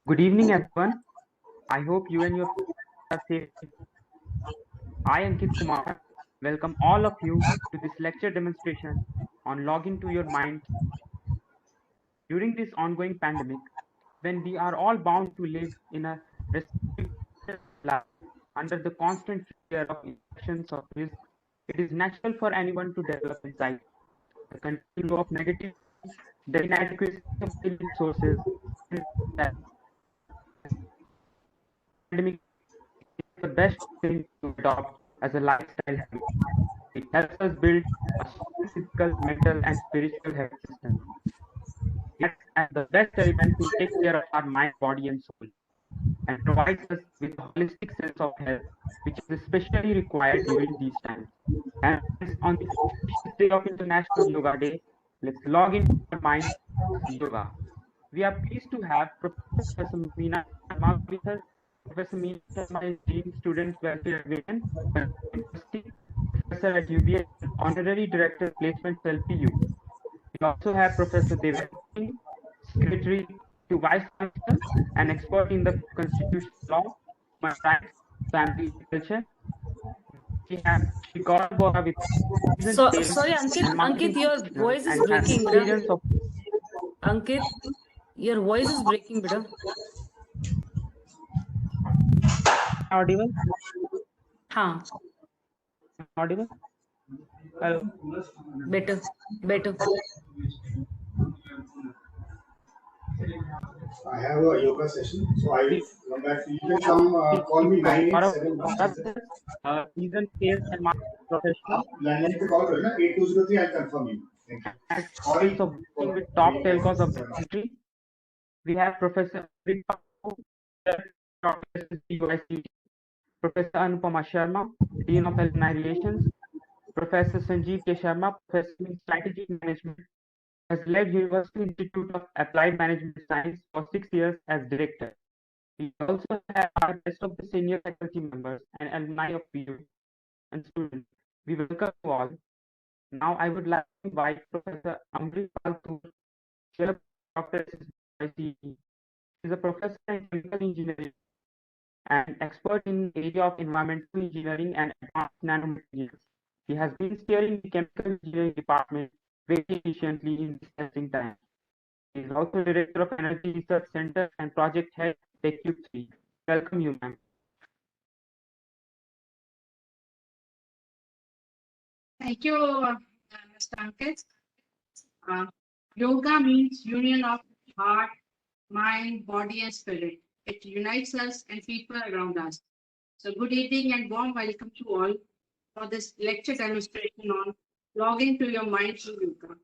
Good evening, everyone. I hope you and your family are safe. I, Ankit Kumar, welcome all of you to this lecture demonstration on Login to Your Mind during this ongoing pandemic, when we are all bound to live in a restricted life under the constant fear of infections or risk. It is natural for anyone to develop anxiety. The continued flow of negativity, the inadequacy of resources, and the pandemic is the best thing to adopt as a lifestyle habit. It helps us build a strong physical, mental, and spiritual health system. It acts as the best element to take care of our mind, body, and soul, and provides us with a holistic sense of health, which is especially required during these times. And hence, on the auspicious day of International Yoga Day, let's log into our mind yoga. We are pleased to have Professor Meena Sharma with us. Professor Meena Sharma is Dean Student Welfare Division, University, Professor at UBS, and Honorary Director Placement Cell PU. We also have Professor Devendra Singh, Secretary to Vice Chancellor and expert in the constitutional law, human rights, family culture. We have Shri Gaurav Bora with seasoned So sales sorry, and Ankit, marketing your professional voice is and has breaking, beta. experience of Ankit, your voice is breaking, beta. audible. हाँ, Audible. Hello. better, better. I have a yoga session, so I will We come back. You can come call me Gaurav 987. Bora with us, seasoned sales and marketing professional. आप landline पे call करना 8203. I'll confirm you. Thank you. Has Sorry experience of for working with top being telcos of the late. country. We have Professor Amrita UICT, Professor Anupama Sharma, Dean of Alumni Relations, Professor Sanjeev K. Sharma, Professor in Strategic Management, has led University Institute of Applied Management Science for 6 years as director. We also have our rest of the senior faculty members and alumni of PU and students. We welcome you all. Now I would like to invite Professor Amrit Paltur, Chair of Dr. SSBICE. He is a professor in chemical engineering and expert in the area of environmental engineering and advanced nanomaterials. He has been steering the chemical engineering department very efficiently in this testing time. He is also director of Energy Research Center and project head at TechCube3. Welcome you, ma'am. Thank you, Mr. Ankit. Uh, Yoga means union of heart, mind, body, and spirit. It unites us and people around us. So, good evening and warm welcome to all for this lecture demonstration on logging to your mind through yoga,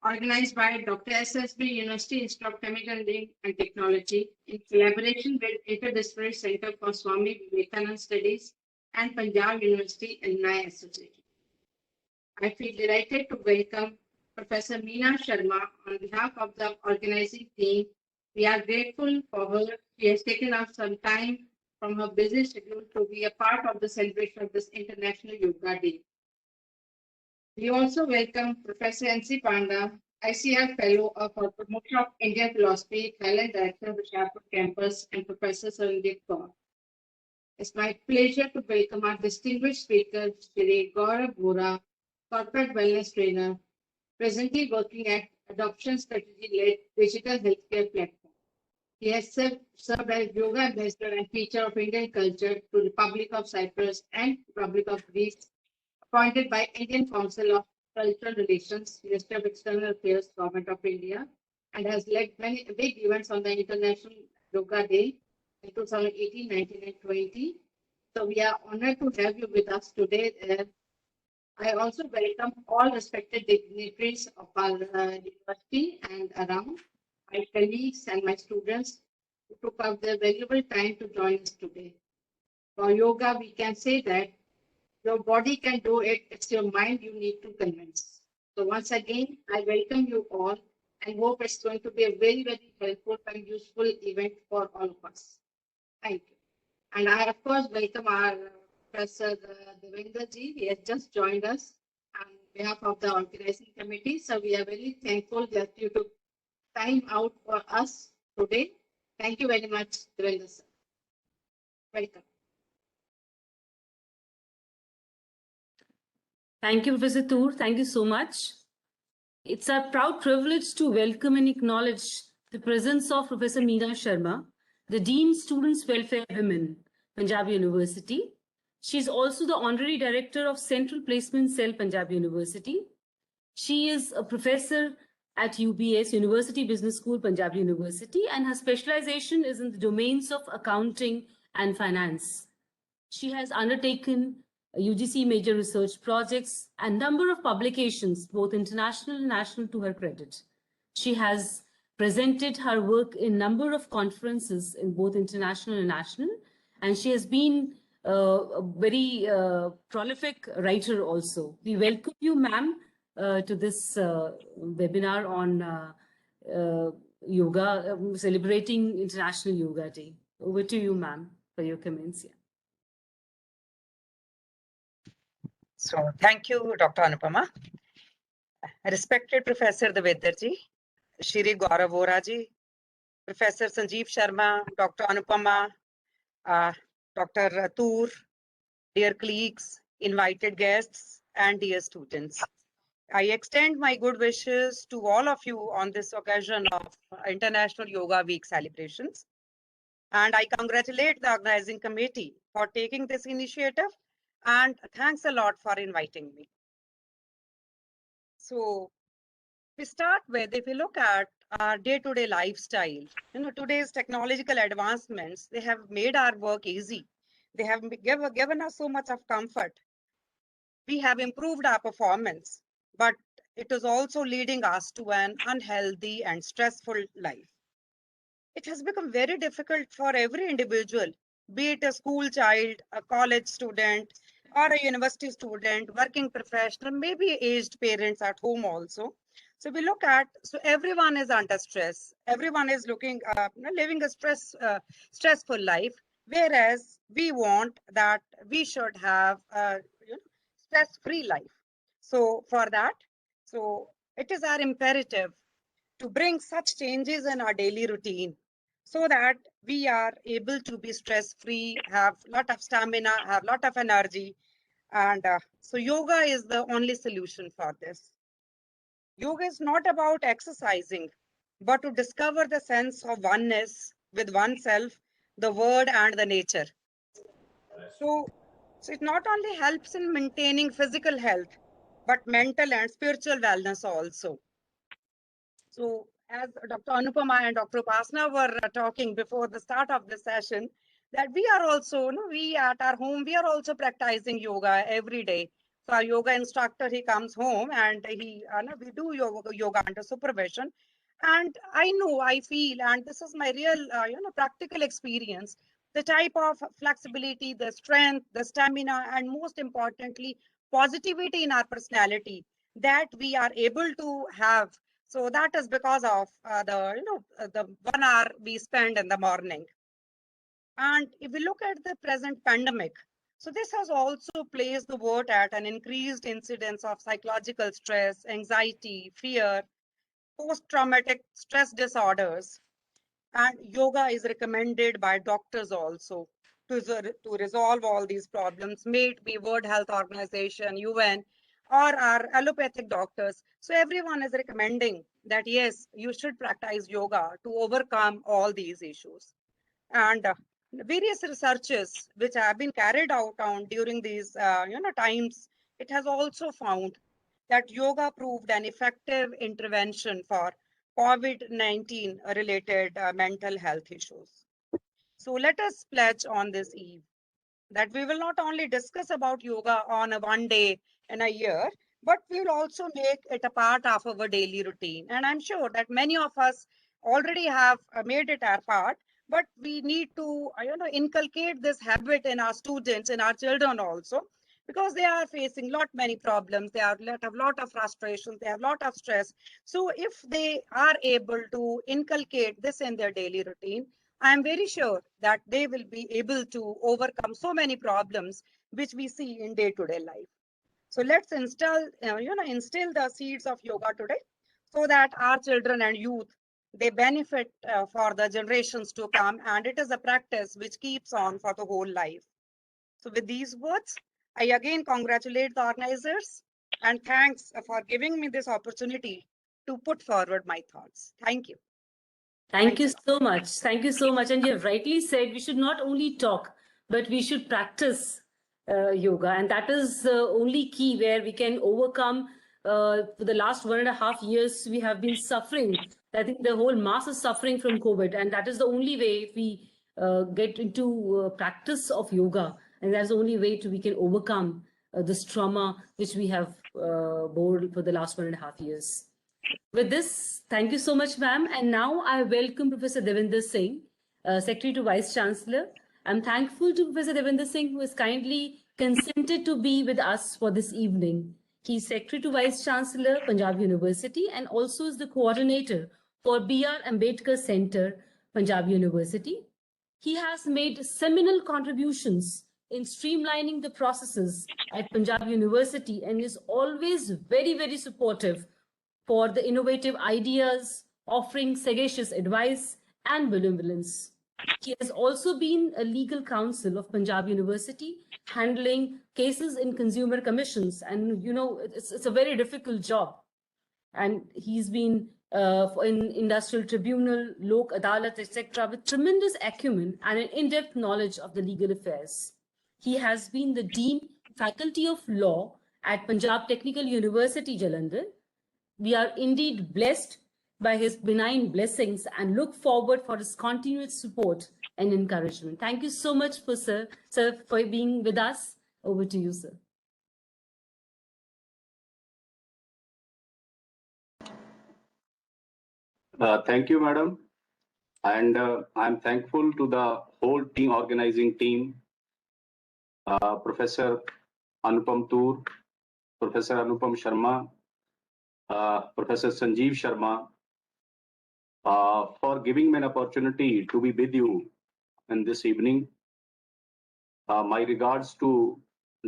organized by Dr. SSB University Institute of Chemical Engineering and Technology in collaboration with Interdisciplinary Center for Swami Vivekananda Studies and Punjab University Alumni Association. I feel delighted to welcome Professor Meena Sharma on behalf of the organizing team. We are grateful for her. She has taken out some time from her busy schedule to be a part of the celebration of this International Yoga Day. We also welcome Professor N.C. Panda, ICR Fellow for Promotion of Indian Philosophy, Thailand Director of the Shahpur Campus, and Professor Sarandeep Kaur. It's my pleasure to welcome our distinguished speaker, Shri Gaurav Bora, corporate wellness trainer, presently working at Adoption Strategy-led digital healthcare platform. He has served as yoga ambassador and teacher of Indian culture to Republic of Cyprus and Republic of Greece, appointed by Indian Council of Cultural Relations, Ministry of External Affairs, Government of India, and has led many big events on the International Yoga Day in 2018, 19, and 20. So we are honored to have you with us today. I also welcome all respected dignitaries of our university and around, my colleagues and my students who took out their valuable time to join us today. For yoga, we can say that your body can do it, it's your mind you need to convince. So once again, I welcome you all and hope it's going to be a very, very helpful and useful event for all of us. Thank you. And I, of course, welcome our Professor Devendra ji. He has just joined us on behalf of the organizing committee. So we are very thankful that you took time out for us today. Thank you very much, Devendra sir. Welcome. Thank you, Professor Toor. Thank you so much. It's our proud privilege to welcome and acknowledge the presence of Professor Meena Sharma, the Dean Students Welfare Women, Punjab University. She is also the Honorary Director of Central Placement Cell, Punjab University. She is a professor at UBS, University Business School, Punjab University, and her specialization is in the domains of accounting and finance. She has undertaken UGC major research projects and number of publications, both international and national, to her credit. She has presented her work in number of conferences in both international and national, and she has been a very prolific writer also. We welcome you, ma'am, to this webinar on yoga, celebrating International Yoga Day. Over to you, ma'am, for your comments. Yeah. So thank you, Dr. Anupama. Respected Professor Devendra ji, Shri Gaurav Vora ji, Professor Sanjeev Sharma, Dr. Anupama, Dr. Toor, dear colleagues, invited guests, and dear students. I extend my good wishes to all of you on this occasion of International Yoga Week celebrations. And I congratulate the organizing committee for taking this initiative, and thanks a lot for inviting me. So we start with, if we look at our day-to-day lifestyle, today's technological advancements, they have made our work easy. They have given us so much of comfort. We have improved our performance, but it is also leading us to an unhealthy and stressful life. It has become very difficult for every individual, be it a school child, a college student, or a university student, working professional, maybe aged parents at home also. So we look at, so everyone is under stress. Everyone is looking, living a stressful life, whereas we want that we should have a stress-free life. So for that, so it is our imperative to bring such changes in our daily routine so that we are able to be stress-free, have a lot of stamina, have a lot of energy. And so yoga is the only solution for this. Yoga is not about exercising, but to discover the sense of oneness with oneself, the world, and the nature. So it not only helps in maintaining physical health, but mental and spiritual wellness also. So as Dr. Anupama and Dr. Upasana were talking before the start of the session, that we are also, we at our home, we are also practicing yoga every day. So our yoga instructor, he comes home and we do yoga under supervision. And I know, I feel, and this is my real, practical experience, the type of flexibility, the strength, the stamina, and most importantly, positivity in our personality that we are able to have. So that is because of the 1 hour we spend in the morning. And if we look at the present pandemic, so this has also placed the world at an increased incidence of psychological stress, anxiety, fear, post-traumatic stress disorders. And yoga is recommended by doctors also to resolve all these problems, may it be World Health Organization, UN, or our allopathic doctors. So everyone is recommending that, yes, you should practice yoga to overcome all these issues. And various researches which have been carried out on during these times, it has also found that yoga proved an effective intervention for COVID-19 related mental health issues. So let us pledge on this eve that we will not only discuss about yoga on a one day in a year, but we will also make it a part of our daily routine. And I'm sure that many of us already have made it our part, but we need to inculcate this habit in our students, in our children also, because they are facing many problems. They have lot of frustrations, they have lot of stress. So if they are able to inculcate this in their daily routine, I am very sure that they will be able to overcome so many problems which we see in day-to-day life. So let's instill the seeds of yoga today, so that our children and youth they benefit for the generations to come, and it is a practice which keeps on for the whole life. So with these words, I again congratulate the organizers and thanks for giving me this opportunity to put forward my thoughts. Thank you. Thank you Thanks so much. Thank you so much. And you have rightly said we should not only talk, but we should practice yoga. And that is the only key where we can overcome. For the last 1.5 years, we have been suffering. I think the whole mass is suffering from COVID. And that is the only way if we get into practice of yoga. And that's the only way we can overcome this trauma which we have borne for the last 1.5 years. With this, thank you so much, ma'am. And now I welcome Professor Devinder Singh, Secretary to Vice Chancellor. I'm thankful to Professor Devinder Singh, who has kindly consented to be with us for this evening. He's Secretary to Vice Chancellor, Punjab University, and also is the coordinator for B.R. Ambedkar Center, Punjab University. He has made seminal contributions in streamlining the processes at Punjab University and is always very, very supportive for the innovative ideas, offering sagacious advice and benevolence. He has also been a legal counsel of Punjab University, handling cases in consumer commissions. And, you know, it's a very difficult job. And he's been in Industrial Tribunal, Lok Adalat, etc., with tremendous acumen and an in-depth knowledge of the legal affairs. He has been the Dean, Faculty of Law at Punjab Technical University, Jalandhar. We are indeed blessed by his benign blessings and look forward for his continued support and encouragement. Thank you so much, sir, for being with us. Over to you, sir. Thank you, madam. And I'm thankful to the whole team, organizing team, Professor Anupam Toor, Professor Anupam Sharma, Professor Sanjeev Sharma, for giving me an opportunity to be with you in this evening. My regards to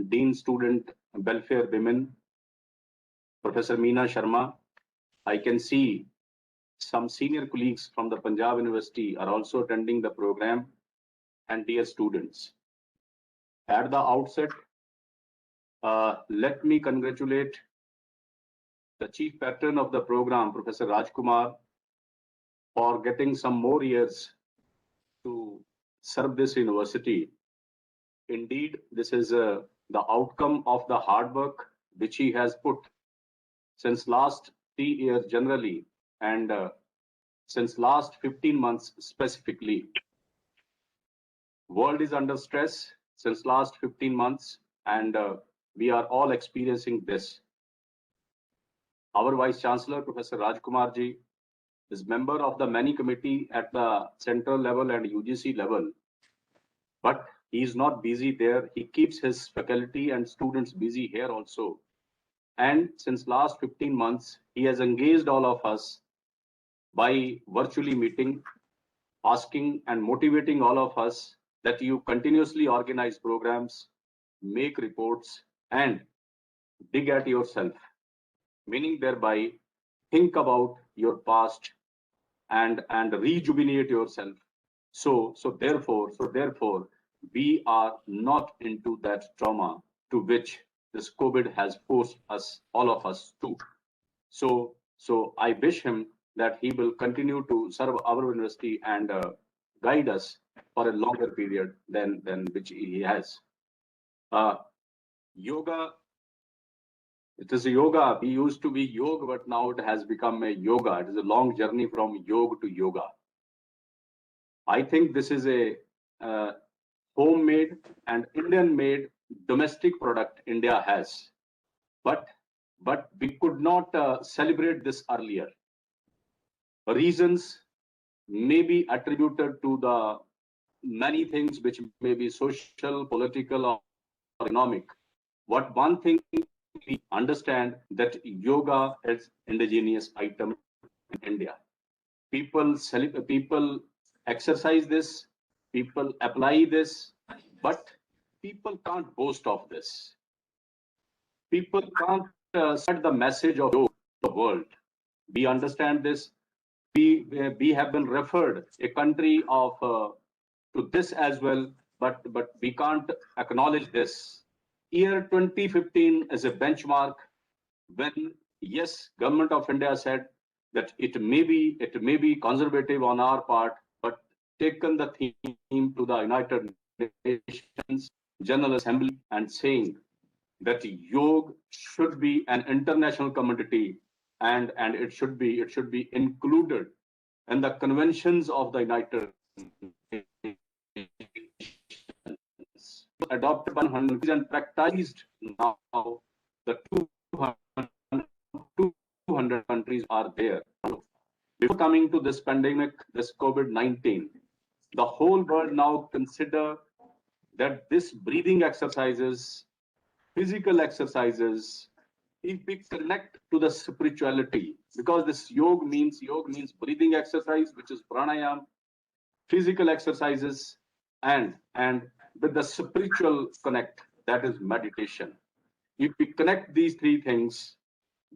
Dean Student Welfare Women, Professor Meena Sharma. I can see some senior colleagues from the Punjab University are also attending the program, and dear students. At the outset, let me congratulate the chief patron of the program, Professor Rajkumar, for getting some more years to serve this university. Indeed, this is the outcome of the hard work which he has put since last 3 years generally, and since last 15 months specifically. World is under stress since last 15 months, and we are all experiencing this. Our Vice Chancellor, Professor Rajkumar ji, is member of the many committee at the central level and UGC level, but he is not busy there. He keeps his faculty and students busy here also. And since last 15 months, he has engaged all of us by virtually meeting, asking and motivating all of us that you continuously organize programs, make reports, and dig at yourself, meaning thereby think about your past and rejuvenate yourself. So therefore, we are not into that trauma to which this COVID has forced us, all of us, to. So I wish him that he will continue to serve our university and guide us for a longer period than which he has. Yoga, it is a yoga. We used to be yoga, but now it has become a yoga. It is a long journey from yoga to yoga. I think this is a homemade and Indian-made domestic product India has, but we could not celebrate this earlier. Reasons may be attributed to the many things which may be social, political, or economic. What one thing we understand, that yoga is indigenous item in India. People exercise this, people apply this, but people can't boast of this. People can't spread the message of yoga to the world. We understand this. we have been referred a country of to this as well, but we can't acknowledge this. Year 2015 is a benchmark when, yes, Government of India said that it may be conservative on our part, but taken the theme to the United Nations General Assembly and saying that yoga should be an international commodity, and it should be included in the conventions of the United Nations, adopted by 100 countries and practiced now. The 200 countries are there. Before coming to this pandemic, this COVID-19, the whole world now consider that this breathing exercises, physical exercises, if we connect to the spirituality, because this yoga means breathing exercise, which is pranayam, physical exercises, and with the spiritual connect, that is meditation. If we connect these three things,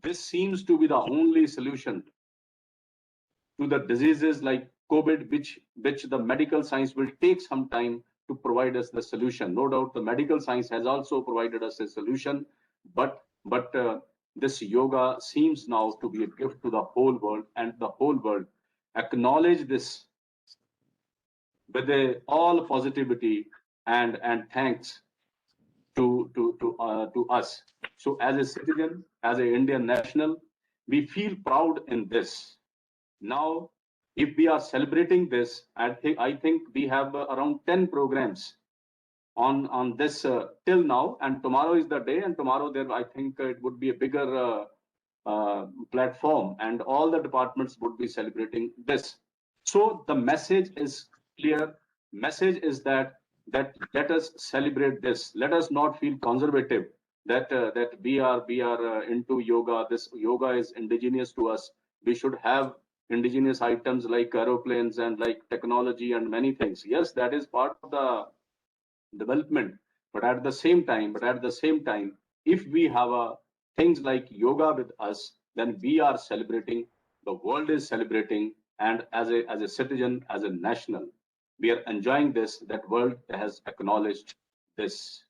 this seems to be the only solution to the diseases like COVID, which the medical science will take some time to provide us the solution. No doubt the medical science has also provided us a solution, but this yoga seems now to be a gift to the whole world, and the whole world acknowledge this with all positivity and thanks to us. So as a citizen, as an Indian national, we feel proud in this. Now, if we are celebrating this, I think we have around 10 programs on this till now, and tomorrow is the day, and tomorrow there I think it would be a bigger platform, and all the departments would be celebrating this. So the message is clear. Message is that let us celebrate this. Let us not feel conservative that we are into yoga. This yoga is indigenous to us. We should have indigenous items like aeroplanes and like technology and many things. Yes, that is part of the development, but at the same time, if we have things like yoga with us, then we are celebrating, the world is celebrating, and as a citizen, as a national, we are enjoying this, that world has acknowledged this.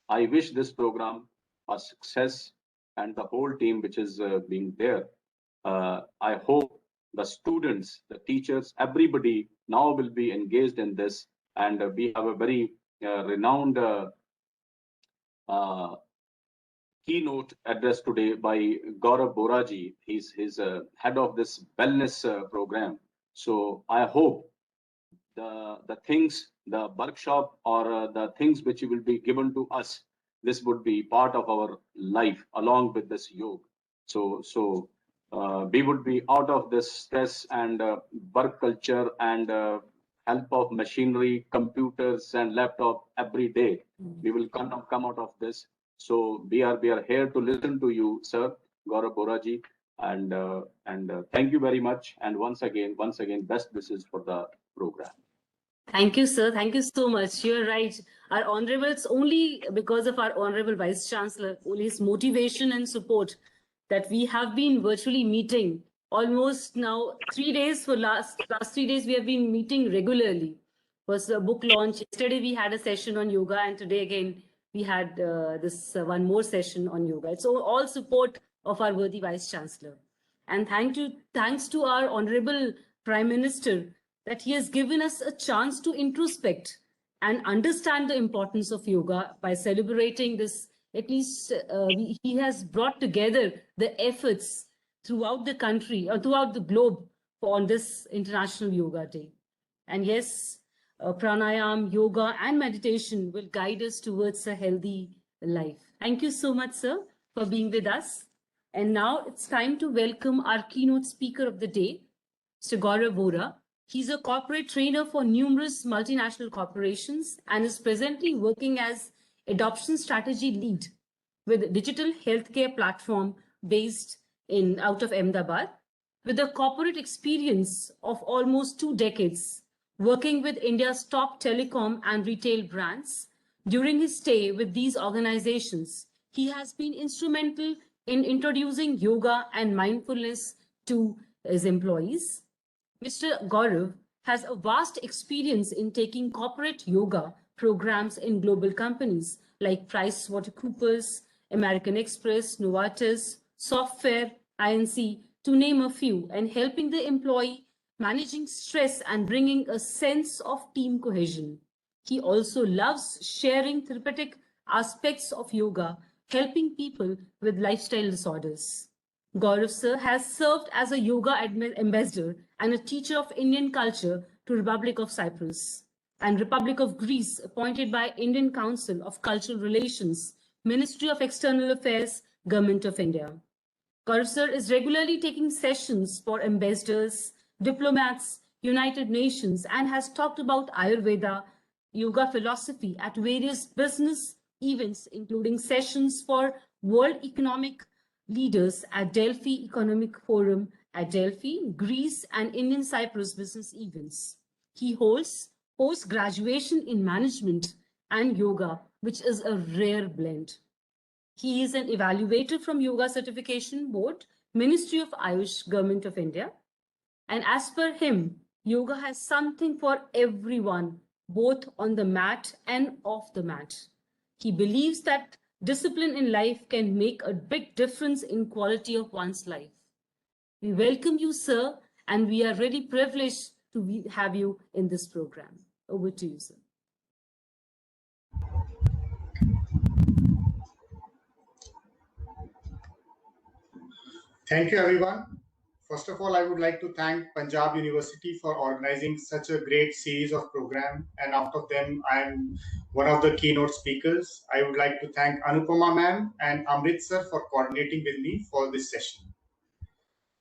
I wish this program a success, and the whole team which is being there. I hope the students, the teachers, everybody now will be engaged in this, and we have a very renowned keynote address today by Gaurav Boraji. He's head of this wellness program. So I hope the things, the workshop or the things which will be given to us, this would be part of our life along with this yoga. So we would be out of this stress and work culture and help of machinery, computers and laptop every day. We will come out of this. So we are here to listen to you, sir, Gaurav Boraji, and thank you very much. And once again, best wishes for the program. Thank you, sir. Thank you so much. You're right. Our honorable, it's only because of our honorable Vice Chancellor, only his motivation and support, that we have been virtually meeting almost now 3 days. For last 3 days, we have been meeting regularly. Was a book launch. Yesterday, we had a session on yoga, and today again, we had this one more session on yoga. It's all support of our worthy Vice Chancellor. And thanks to our honorable Prime Minister, that he has given us a chance to introspect and understand the importance of yoga by celebrating this. At least he has brought together the efforts throughout the country or throughout the globe on this International Yoga Day. And yes, pranayam, yoga and meditation will guide us towards a healthy life. Thank you so much, sir, for being with us. And now it's time to welcome our keynote speaker of the day, Mr. Gaurav Bora. He's a corporate trainer for numerous multinational corporations and is presently working as adoption strategy lead with a digital healthcare platform based out of Ahmedabad, with a corporate experience of almost 2 decades, working with India's top telecom and retail brands. During his stay with these organizations, he has been instrumental in introducing yoga and mindfulness to his employees. Mr. Gaurav has a vast experience in taking corporate yoga programs in global companies like PricewaterhouseCoopers, American Express, Novartis, Software, INC, to name a few, and helping the employee managing stress and bringing a sense of team cohesion. He also loves sharing therapeutic aspects of yoga, helping people with lifestyle disorders. Gaurav sir has served as a yoga ambassador and a teacher of Indian culture to Republic of Cyprus and Republic of Greece, appointed by Indian Council of Cultural Relations, Ministry of External Affairs, Government of India. Gaurav sir is regularly taking sessions for ambassadors, diplomats, United Nations, and has talked about Ayurveda, yoga philosophy at various business events, including sessions for World Economic leaders at Delphi Economic Forum at Delphi, Greece, and Indian Cyprus business events. He holds post-graduation in management and yoga, which is a rare blend. He is an evaluator from Yoga Certification Board, Ministry of Ayush, Government of India. And as per him, yoga has something for everyone, both on the mat and off the mat. He believes that discipline in life can make a big difference in quality of one's life. We welcome you, sir, and we are really privileged to have you in this program. Over to you, sir. Thank you, everyone. First of all, I would like to thank Punjab University for organizing such a great series of programs, and out of them, I am one of the keynote speakers. I would like to thank Anupama ma'am and Amrit sir for coordinating with me for this session.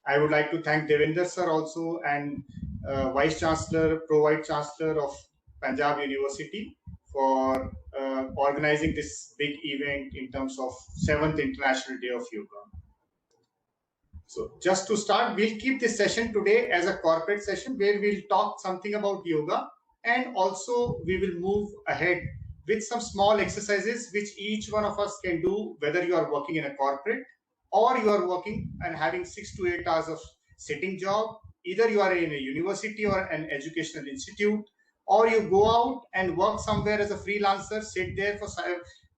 I would like to thank Devender sir also and Vice Chancellor, Pro-Vice Chancellor of Punjab University for organizing this big event in terms of 7th International Day of Yoga. So just to start, we'll keep this session today as a corporate session where we'll talk something about yoga, and also we will move ahead with some small exercises which each one of us can do, whether you are working in a corporate or you are working and having 6 to 8 hours of sitting job. Either you are in a university or an educational institute, or you go out and work somewhere as a freelancer, sit there for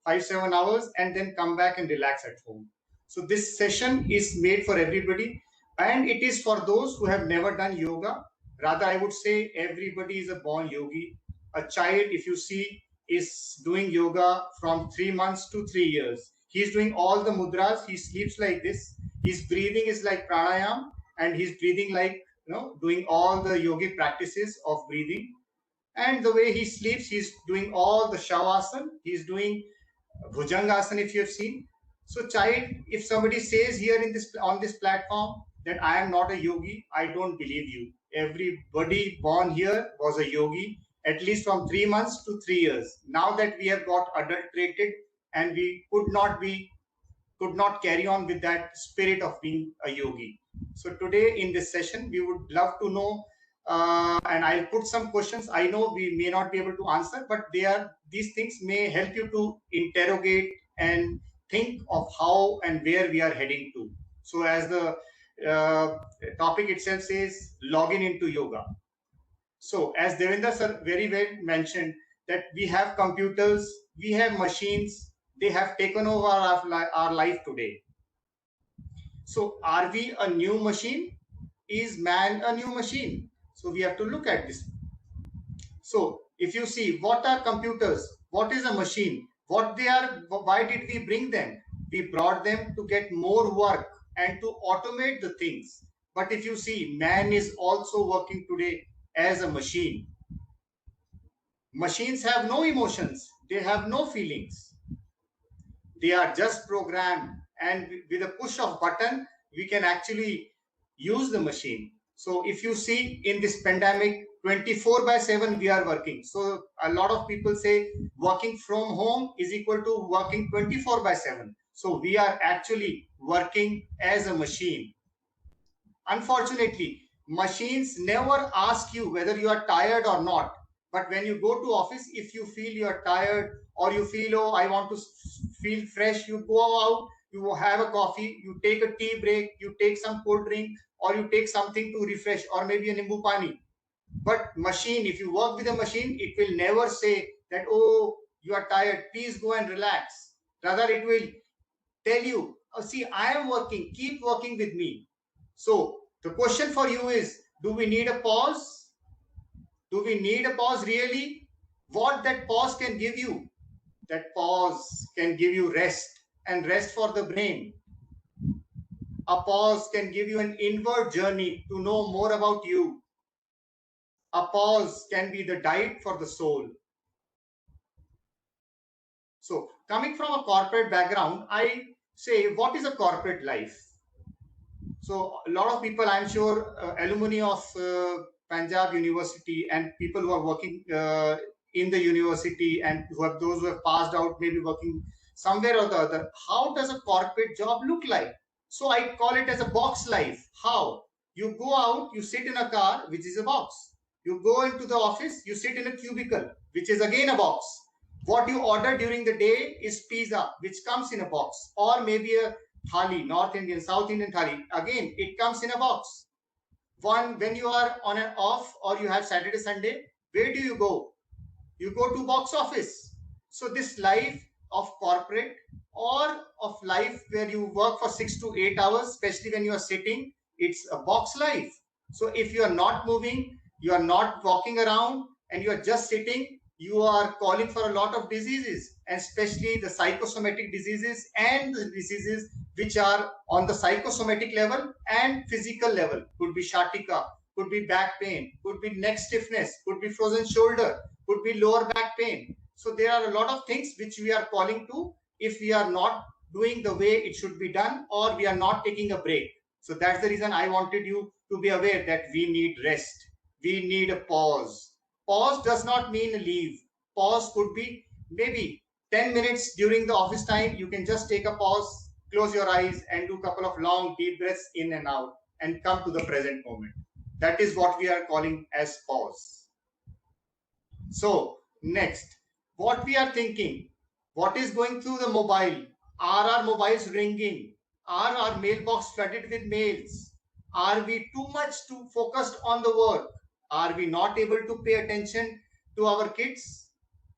5-7 hours and then come back and relax at home. So this session is made for everybody, and it is for those who have never done yoga. Rather, I would say everybody is a born yogi. A child, if you see, is doing yoga from 3 months to 3 years. He's doing all the mudras. He sleeps like this. His breathing is like pranayam, and he's breathing like, doing all the yogic practices of breathing. And the way he sleeps, he's doing all the shavasana. He's doing bhujangasana, if you have seen. So child, if somebody says here on this platform that I am not a yogi, I don't believe you. Everybody born here was a yogi, at least from 3 months to 3 years. Now that we have got adulterated and we could not carry on with that spirit of being a yogi. So today in this session, we would love to know, and I'll put some questions. I know we may not be able to answer, but these things may help you to interrogate and think of how and where we are heading to. So as the topic itself says, login into yoga. So as Devender sir very well mentioned, that we have computers, we have machines, they have taken over our life today. So are we a new machine? Is man a new machine? So we have to look at this. So if you see, what are computers? What is a machine? What they are, why did we bring them? We brought them to get more work and to automate the things. But if you see, man is also working today as a machine. Machines have no emotions. They have no feelings. They are just programmed, and with a push of button, we can actually use the machine. So if you see in this pandemic, 24/7 we are working. So a lot of people say working from home is equal to working 24/7. So we are actually working as a machine. Unfortunately, machines never ask you whether you are tired or not. But when you go to office, if you feel you are tired or you feel, oh, I want to feel fresh, you go out, you have a coffee, you take a tea break, you take some cold drink, or you take something to refresh, or maybe a nimbu pani. But machine, if you work with a machine, it will never say that, oh, you are tired, please go and relax. Rather, it will tell you, oh, see, I am working, keep working with me. So the question for you is, do we need a pause? Do we need a pause really? What that pause can give you? That pause can give you rest, and rest for the brain. A pause can give you an inward journey to know more about you. A pause can be the diet for the soul. So coming from a corporate background, I say, what is a corporate life? So a lot of people, I'm sure, alumni of Punjab University and people who are working in the university and those who have passed out, maybe working somewhere or the other. How does a corporate job look like? So I call it as a box life. How? You go out, you sit in a car, which is a box. You go into the office, you sit in a cubicle, which is again a box. What you order during the day is pizza, which comes in a box, or maybe a thali, North Indian, South Indian thali. Again, it comes in a box. When you are on an off or you have Saturday, Sunday, where do you go? You go to box office. So this life of corporate or of life where you work for 6 to 8 hours, especially when you are sitting, it's a box life. So if you are not moving, you are not walking around, and you are just sitting, you are calling for a lot of diseases, and especially the psychosomatic diseases and the diseases which are on the psychosomatic level and physical level. Could be sciatica, could be back pain, could be neck stiffness, could be frozen shoulder, could be lower back pain. So there are a lot of things which we are calling to if we are not doing the way it should be done, or we are not taking a break. So that's the reason I wanted you to be aware that we need rest. We need a pause. Pause does not mean leave. Pause could be maybe 10 minutes during the office time. You can just take a pause, close your eyes, and do a couple of long deep breaths in and out, and come to the present moment. That is what we are calling as pause. So next, what we are thinking, what is going through the mobile? Are our mobiles ringing? Are our mailbox flooded with mails? Are we too much too focused on the work? Are we not able to pay attention to our kids?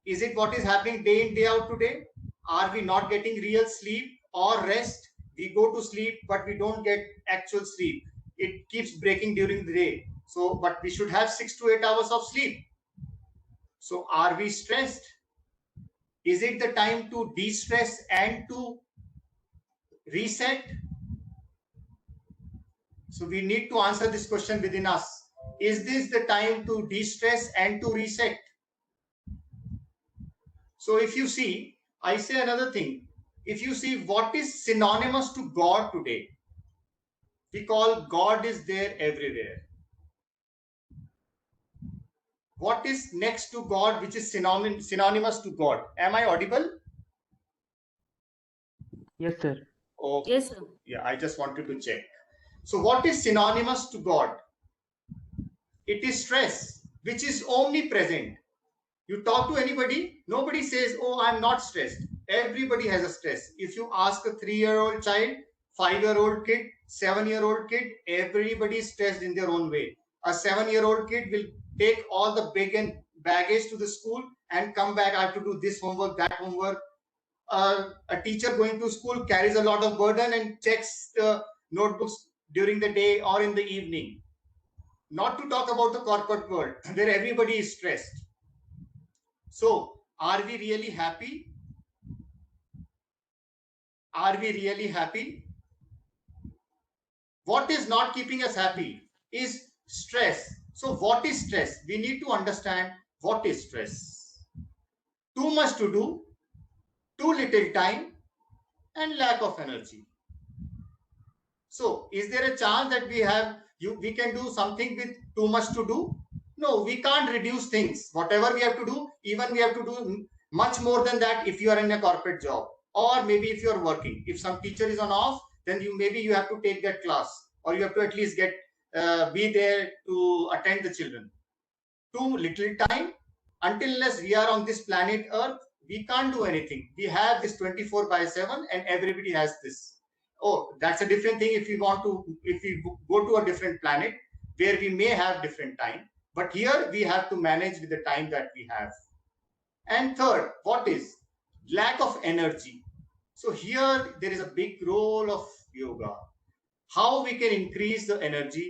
Is it what is happening day in, day out today? Are we not getting real sleep or rest? We go to sleep, but we don't get actual sleep. It keeps breaking during the day. So, but we should have 6 to 8 hours of sleep. So are we stressed? Is it the time to de-stress and to reset? So we need to answer this question within us. Is this the time to de-stress and to reset? So if you see, I say another thing. If you see what is synonymous to God today, we call God is there everywhere. What is next to God, which is synonymous to God? Am I audible? Yes, sir. Okay. Yes, sir. Yeah, I just wanted to check. So what is synonymous to God? It is stress, which is omnipresent. You talk to anybody, nobody says, oh, I'm not stressed. Everybody has a stress. If you ask a 3-year-old child, 5-year-old kid, 7-year-old kid, everybody is stressed in their own way. A 7-year-old kid will take all the big and baggage to the school and come back. I have to do this homework, that homework. A teacher going to school carries a lot of burden and checks the notebooks during the day or in the evening. Not to talk about the corporate world where everybody is stressed. So, are we really happy? Are we really happy? What is not keeping us happy is stress. So, what is stress? We need to understand what is stress. Too much to do, too little time, and lack of energy. So, is there a chance that we can do something with too much to do? No, we can't reduce things. Whatever we have to do, even we have to do much more than that if you are in a corporate job, or maybe if you are working. If some teacher is on off, then you have to take that class, or you have to at least be there to attend the children. Too little time. Until unless we are on this planet Earth, We can't do anything. We have this 24/7 and everybody has this. Oh, that's a different thing if we go to a different planet where we may have different time. But here we have to manage with the time that we have. And third, what is lack of energy? So here there is a big role of yoga. How we can increase the energy,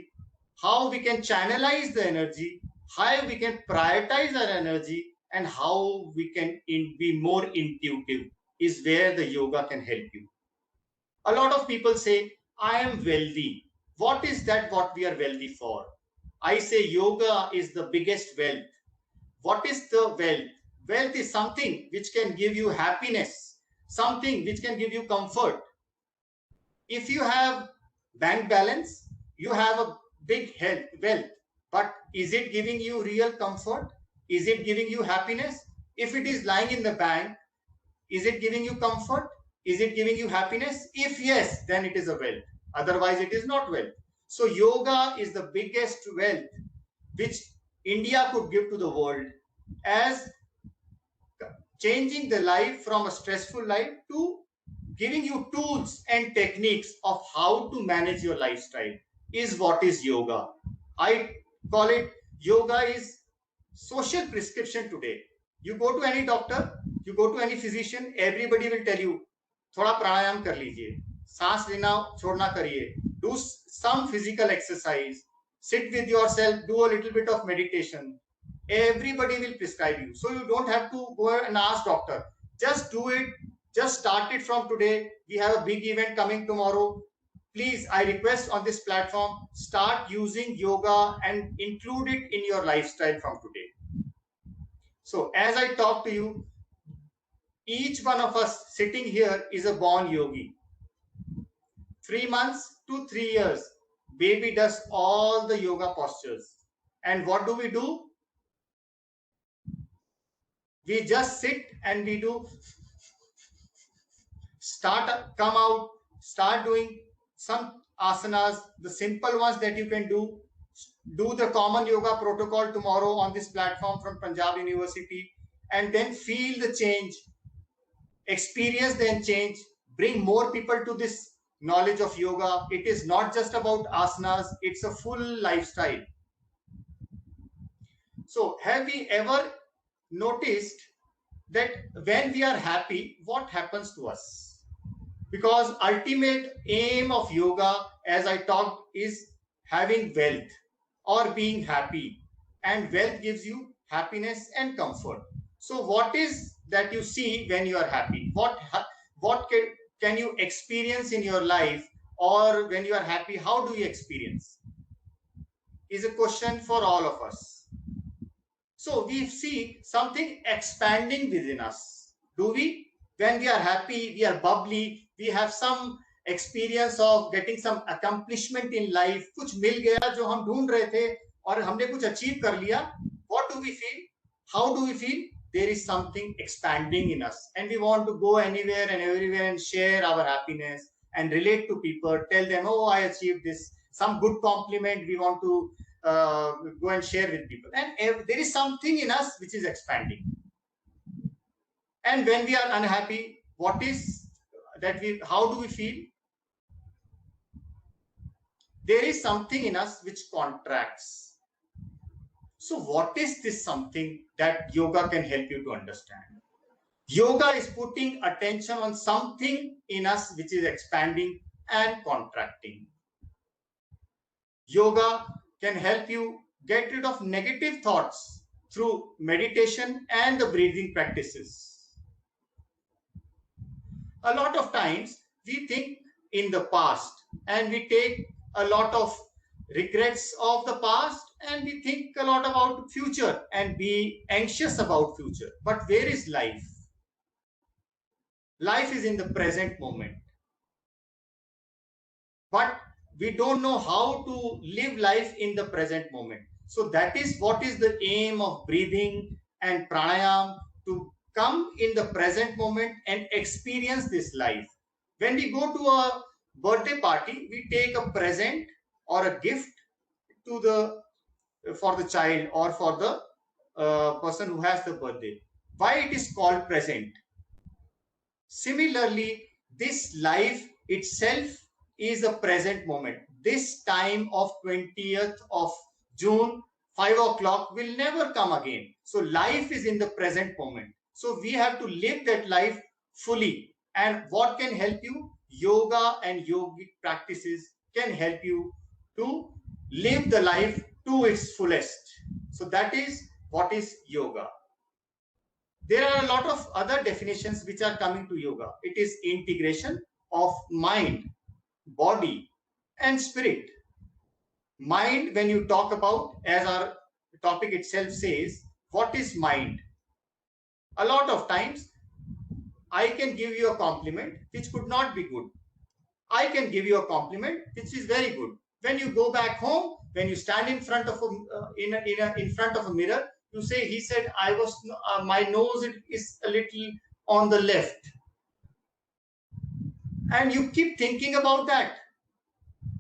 how we can channelize the energy, how we can prioritize our energy, and how we can be more intuitive is where the yoga can help you. A lot of people say, I am wealthy. What is that what we are wealthy for? I say yoga is the biggest wealth. What is the wealth? Wealth is something which can give you happiness, something which can give you comfort. If you have bank balance, you have a big wealth, but is it giving you real comfort? Is it giving you happiness? If it is lying in the bank, is it giving you comfort? Is it giving you happiness? If yes, then it is a wealth. Otherwise, it is not wealth. So yoga is the biggest wealth which India could give to the world as changing the life from a stressful life to giving you tools and techniques of how to manage your lifestyle is what is yoga. I call it yoga is social prescription today. You go to any doctor, you go to any physician, everybody will tell you, थोड़ा प्राणायाम कर लीजिए, सांस लेना छोड़ना करिए, do some physical exercise, sit with yourself, do a little bit of meditation. Everybody will prescribe you. So you don't have to go and ask doctor. Just do it. Just start it from today. We have a big event coming tomorrow. Please, I request on this platform, start using yoga and include it in your lifestyle from today. So as I talk to you, each one of us sitting here is a born yogi. 3 months to 3 years, baby does all the yoga postures. And what do? We just sit and we do come out, start doing some asanas, the simple ones that you can do the common yoga protocol tomorrow on this platform from Punjab University, and then feel the change, experience the change, bring more people to this knowledge of yoga. It is not just about asanas, it's a full lifestyle. So have we ever noticed that when we are happy, what happens to us? Because ultimate aim of yoga, as I talked, is having wealth or being happy, and wealth gives you happiness and comfort. So what is that you see when you are happy? What can you experience in your life, or when you are happy, how do you experience? Is a question for all of us. So we see something expanding within us. Do we? When we are happy, we are bubbly, we have some experience of getting some accomplishment in life. कुछ मिल गया जो हम ढूंढ रहे थे और हमने कुछ achieve कर लिया. What do we feel? How do we feel? There is something expanding in us, and we want to go anywhere and everywhere and share our happiness and relate to people, tell them, oh, I achieved this. Some good compliment we want to go and share with people. And there is something in us which is expanding. And when we are unhappy, what is that how do we feel? There is something in us which contracts. So what is this something that yoga can help you to understand? Yoga is putting attention on something in us which is expanding and contracting. Yoga can help you get rid of negative thoughts through meditation and the breathing practices. A lot of times we think in the past and we take a lot of regrets of the past and we think a lot about future and be anxious about future. But where is life? Life is in the present moment. But we don't know how to live life in the present moment. So that is what is the aim of breathing and pranayam, to come in the present moment and experience this life. When we go to a birthday party, we take a present or a gift to for the child or for the person who has the birthday. Why it is called present? Similarly, this life itself is a present moment. This time of 20th of June, 5 o'clock will never come again. So life is in the present moment. So we have to live that life fully. And what can help you? Yoga and yogic practices can help you to live the life to its fullest. So that is what is yoga. There are a lot of other definitions which are coming to yoga. It is integration of mind, body, and spirit. Mind, when you talk about, as our topic itself says, what is mind? A lot of times, I can give you a compliment which could not be good. I can give you a compliment which is very good. When you go back home, when you stand in front of in front of a mirror, you say, he said, I was my nose is a little on the left, and you keep thinking about that.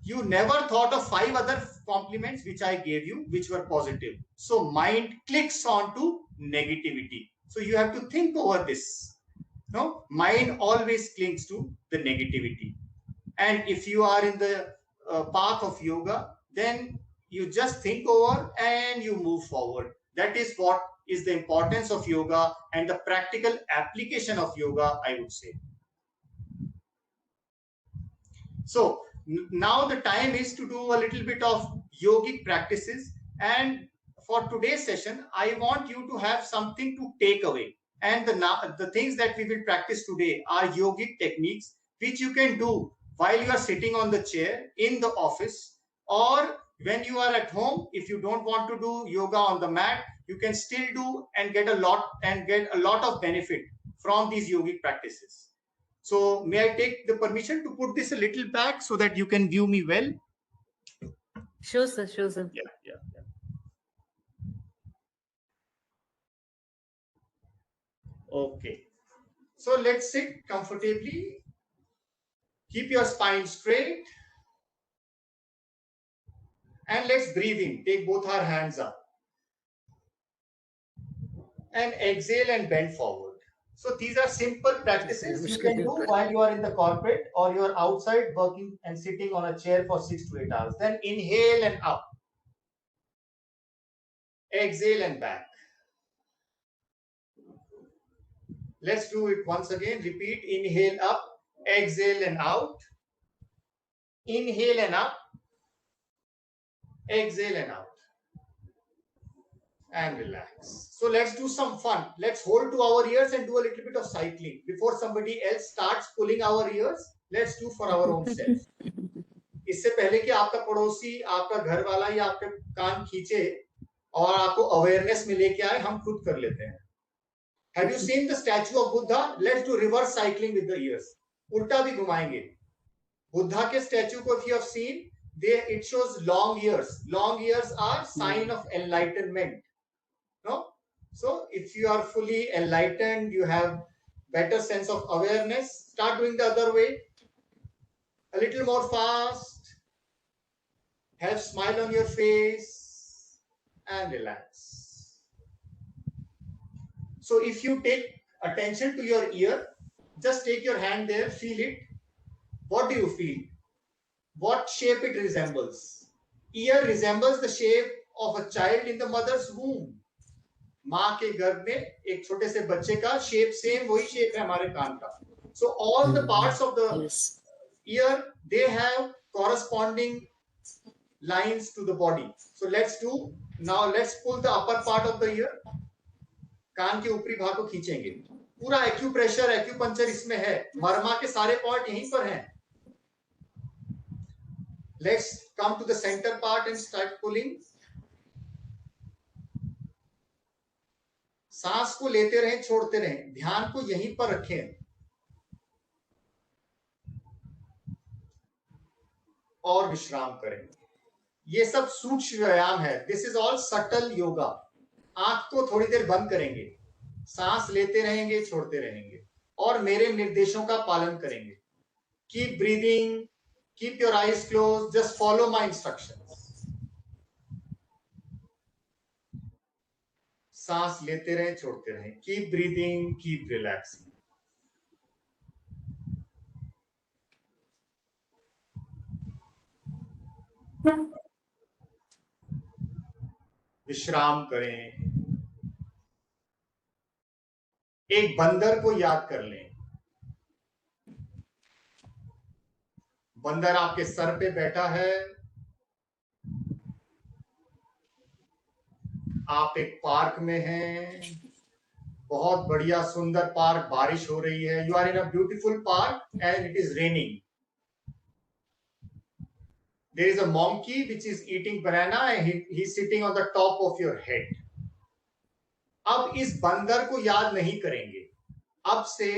You never thought of 5 other compliments which I gave you, which were positive. So mind clicks on to negativity. So you have to think over this. No, mind always clings to the negativity. And if you are in the path of yoga, then you just think over and you move forward. That is what is the importance of yoga and the practical application of yoga, I would say. So now the time is to do a little bit of yogic practices. And for today's session, I want you to have something to take away. And the things that we will practice today are yogic techniques, which you can do while you are sitting on the chair in the office, or when you are at home. If you don't want to do yoga on the mat, you can still do and get a lot of benefit from these yogic practices. So may I take the permission to put this a little back so that you can view me well? Sure, sir. Sure, sir. Yeah. Okay. So let's sit comfortably. Keep your spine straight. And let's breathe in. Take both our hands up. And exhale and bend forward. So these are simple practices you can do while you are in the corporate or you are outside working and sitting on a chair for 6 to 8 hours. Then inhale and up. Exhale and back. Let's do it once again. Repeat. Inhale up, exhale and out. Inhale and up, exhale and out. And relax. So let's do some fun. Let's hold to our ears and do a little bit of cycling. Before somebody else starts pulling our ears, let's do for our own self. इससे पहले कि आपका पड़ोसी, आपका घर वाला या आपके कान खींचे और आपको अवेयरनेस में लेके आए, हम खुद कर लेते हैं. Have you seen the statue of Buddha? Let's do reverse cycling with the ears. उल्टा भी घुमाएंगे. Buddha के statue को if you have seen, it shows long ears. Long ears are sign of enlightenment. No? So if you are fully enlightened, you have better sense of awareness, start doing the other way. A little more fast. Have smile on your face and relax. So if you take attention to your ear, just take your hand there, feel it. What do you feel? What shape it resembles? Ear resembles the shape of a child in the mother's womb. माँ के गर्भ में एक छोटे से बच्चे का shape same वही शेप है हमारे कान का. So all the parts of the ear, they have corresponding lines to the body. So let's pull the upper part of the ear. कान के ऊपरी भाग को खींचेंगे. पूरा एक्यूप्रेशर, एक्यूपंक्चर इसमें है. मर्मा के सारे पॉइंट यहीं पर हैं. Let's come to the center part and start pulling. सांस को लेते रहें, छोड़ते रहें. ध्यान को यहीं पर रखें और विश्राम करें. ये सब सूक्ष्म व्यायाम है. This is all subtle yoga. आंख को थोड़ी देर बंद करेंगे, सांस लेते रहेंगे, छोड़ते रहेंगे और मेरे निर्देशों का पालन करेंगे. Keep breathing, keep your eyes close, just follow my instructions. सांस लेते रहें, छोड़ते रहें. Keep breathing, keep relaxing. विश्राम करें. एक बंदर को याद कर लें. बंदर आपके सर पे बैठा है. आप एक पार्क में हैं. बहुत बढ़िया सुंदर पार्क, बारिश हो रही है. You are in a beautiful park and it is raining. There is a monkey which is eating banana and he's sitting on the top of your head. अब इस बंदर को याद नहीं करेंगे. अब से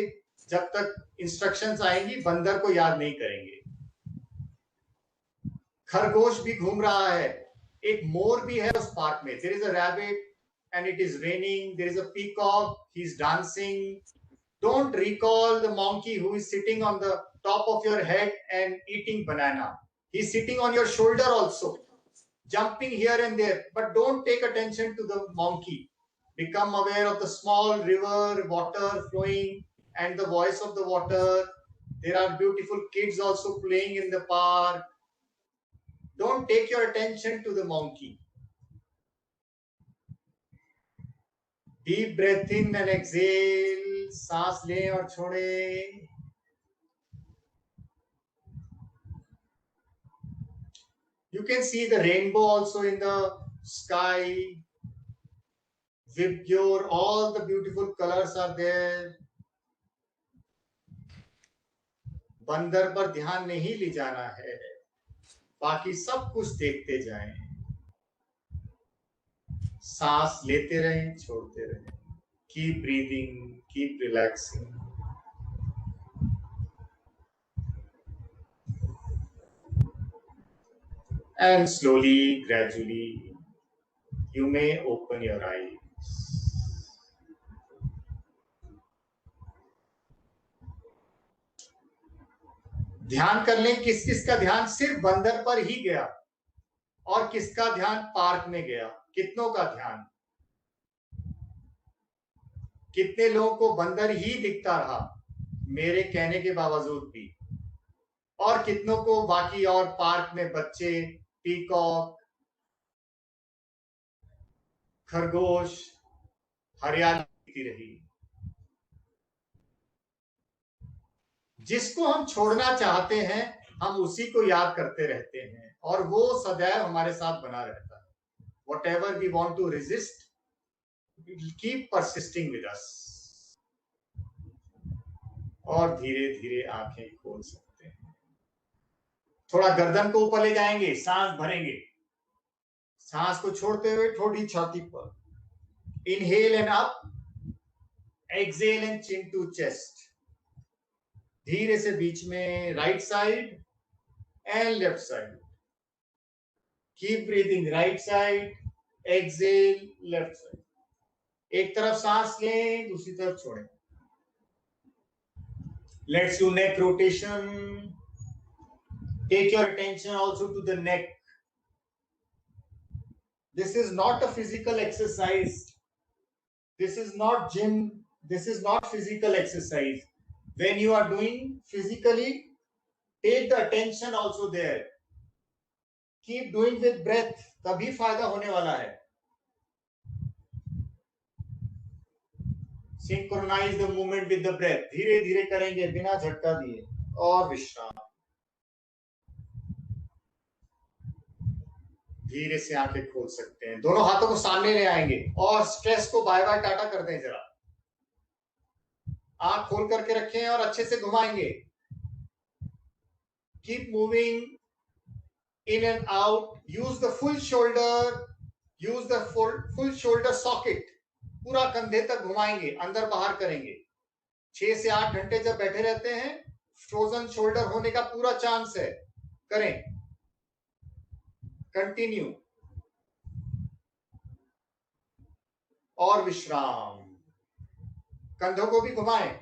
जब तक इंस्ट्रक्शंस आएंगी बंदर को याद नहीं करेंगे. खरगोश भी घूम रहा है. एक मोर भी है उस पार्क में. There is a rabbit and it is raining. There is a peacock. He's dancing. Don't recall the monkey who is sitting on the top of your head and eating banana. He's sitting on your shoulder also, jumping here and there. But don't take attention to the monkey. Become aware of the small river, water flowing, and the voice of the water. There are beautiful kids also playing in the park. Don't take your attention to the monkey. Deep breath in and exhale. सांस लें और छोड़ें. You can see the rainbow also in the sky. Vibgyor, all the beautiful colors are there. बंदर पर ध्यान नहीं ले जाना है. बाकी सब कुछ देखते जाएं. सांस लेते रहें, छोड़ते रहें. Keep breathing, keep relaxing. And slowly, gradually, you may open your eyes. ध्यान कर लें किस किस का ध्यान सिर्फ बंदर पर ही गया और किसका ध्यान पार्क में गया. कितनों का ध्यान. कितने लोगों को बंदर ही दिखता रहा मेरे कहने के बावजूद भी, और कितनों को बाकी और पार्क में बच्चे, पीकॉक, खरगोश, हरियाली दिखती रही. जिसको हम छोड़ना चाहते हैं हम उसी को याद करते रहते हैं और वो सदैव हमारे साथ बना रहता है. Whatever we want to resist, it will keep persisting with us. और धीरे धीरे आंखें खोल सकते हैं. थोड़ा गर्दन को ऊपर ले जाएंगे, सांस भरेंगे. सांस को छोड़ते हुए थोड़ी छाती पर. Inhale and up, exhale and chin to chest. धीरे से बीच में right side and left side. Keep breathing right side, exhale left side. एक तरफ सांस लें, दूसरी तरफ छोड़ें. Let's do neck rotation. Take your attention also to the neck. This is not a physical exercise. This is not gym. This is not physical exercise. When you are doing physically, take the attention also there. Keep doing with breath. तभी फायदा होने वाला है. Synchronize the movement with the breath. धीरे धीरे करेंगे बिना झटका दिए. और विश्राम. धीरे से आंखें खोल सकते हैं. दोनों हाथों को सामने ले आएंगे और स्ट्रेस को बाय बाय टाटा कर दें. जरा आंख खोल करके रखें और अच्छे से घुमाएंगे. Keep moving in and out. Use the full shoulder. Use the full shoulder socket. पूरा कंधे तक घुमाएंगे, अंदर बाहर करेंगे. 6 से 8 घंटे जब बैठे रहते हैं फ्रोजन शोल्डर होने का पूरा चांस है. करें. कंटिन्यू. और विश्राम. कंधों को भी घुमाएं.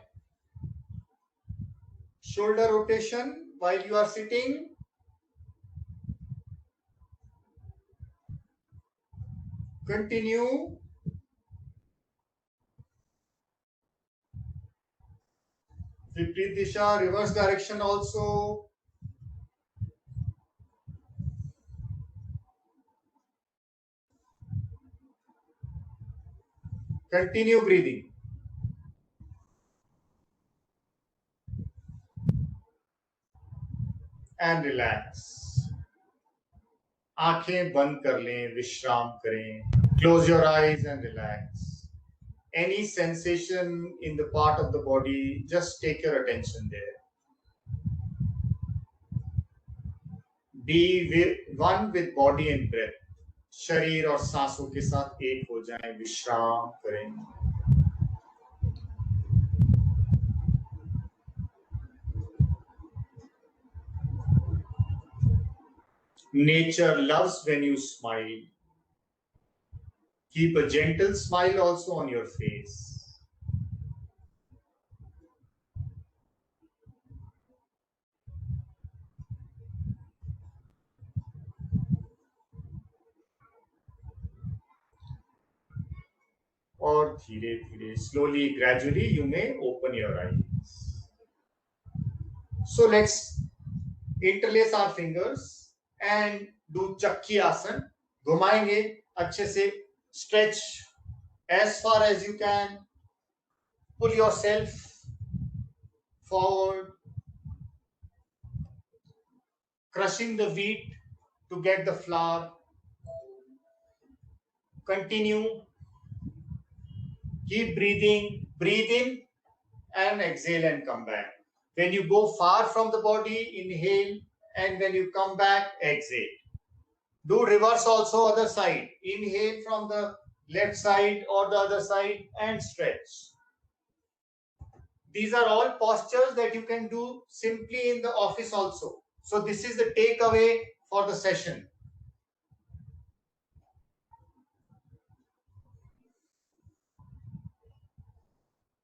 Shoulder rotation while you are sitting. Continue. Vipreet Disha, reverse direction also. Continue breathing. And relax. आंखें बंद कर लें, विश्राम करें. Close your eyes and relax. Any sensation in the part of the body, just take your attention there. Be one with body and breath. शरीर और सांसों के साथ एक हो जाएं, विश्राम करें. Nature loves when you smile. Keep a gentle smile also on your face. और धीरे धीरे, slowly, gradually, you may open your eyes. So let's interlace our fingers and do Chakki Asan. घुमाएंगे अच्छे से. Stretch as far as you can. Pull yourself forward. Crushing the wheat to get the flour. Continue. Keep breathing. Breathe in and exhale and come back. When you go far from the body, inhale, and when you come back, exhale. Do reverse also other side. Inhale from the left side or the other side and stretch. These are all postures that you can do simply in the office also. So this is the takeaway for the session.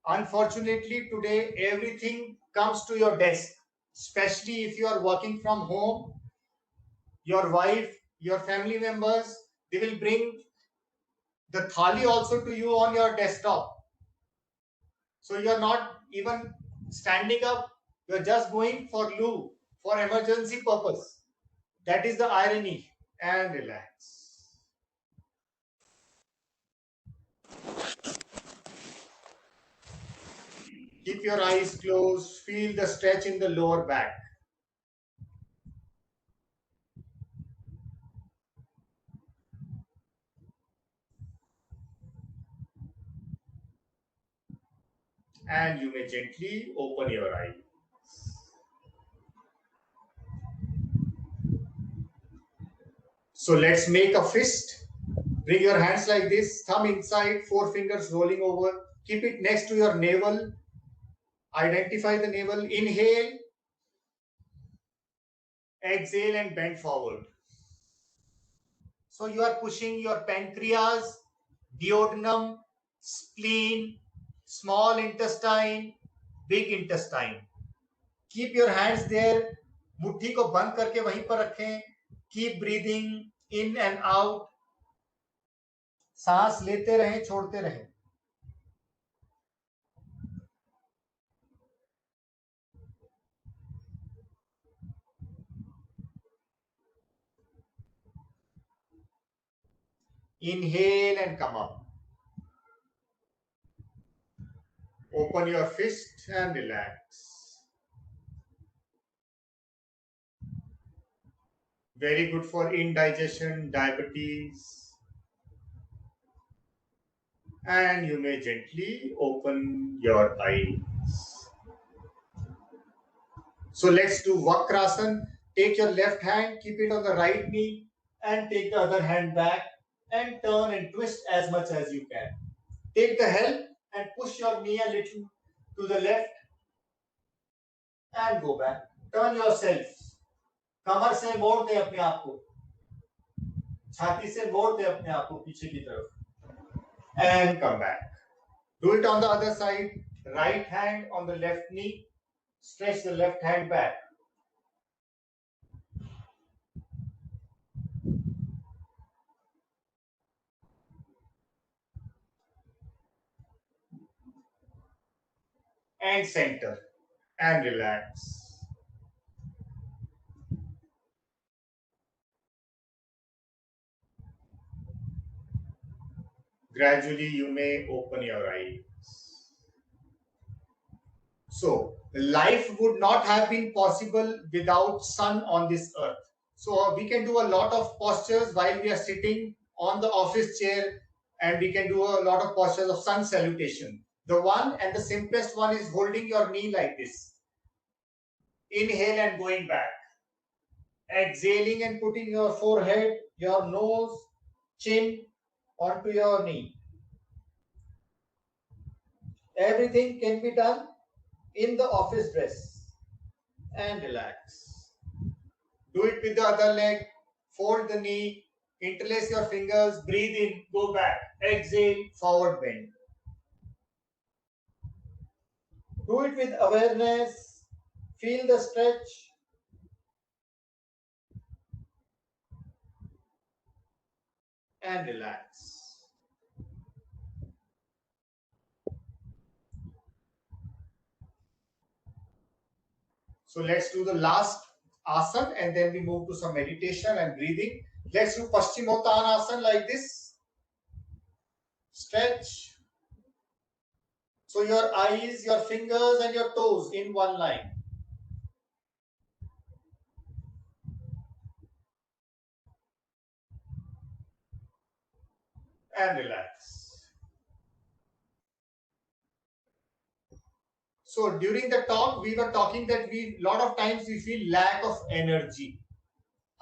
Unfortunately, today everything comes to your desk, especially if you are working from home. Your wife, your family members, they will bring the thali also to you on your desktop. So you are not even standing up, you are just going for loo, for emergency purpose. That is the irony. And relax. Keep your eyes closed. Feel the stretch in the lower back. And you may gently open your eyes. So let's make a fist. Bring your hands like this, thumb inside, 4 fingers rolling over. Keep it next to your navel. Identify the navel. Inhale. Exhale and bend forward. So you are pushing your pancreas, duodenum, spleen, small intestine, big intestine. Keep your hands there. मुट्ठी को बंद करके वहीं पर रखें. Keep breathing in and out. सांस लेते रहें, छोड़ते रहें. Inhale and come up. Open your fist and relax. Very good for indigestion, diabetes. And you may gently open your eyes. So let's do Vakrasana. Take your left hand, keep it on the right knee, and take the other hand back and turn and twist as much as you can. Take the help and push your knee a little to the left and go back. Turn yourself. कमर से मोड़ दे अपने आप को, छाती से मोड़ दे अपने आप को पीछे की तरफ. And come back. Do it on the other side. Right hand on the left knee. Stretch the left hand back. And center. and relax. Gradually, you may open your eyes. So, life would not have been possible without sun on this earth. So, we can do a lot of postures while we are sitting on the office chair, and we can do a lot of postures of sun salutation. The one and the simplest one is holding your knee like this. Inhale and going back. Exhaling and putting your forehead, your nose, chin onto your knee. Everything can be done in the office dress, and relax. Do it with the other leg. Fold the knee, interlace your fingers, breathe in, go back, exhale, forward bend. Do it with awareness, feel the stretch. And relax. So let's do the last asana and then we move to some meditation and breathing. Let's do Paschimottanasana like this. Stretch. So your eyes, your fingers and your toes in one line. And relax. So during the talk, we were talking that lot of times we feel lack of energy.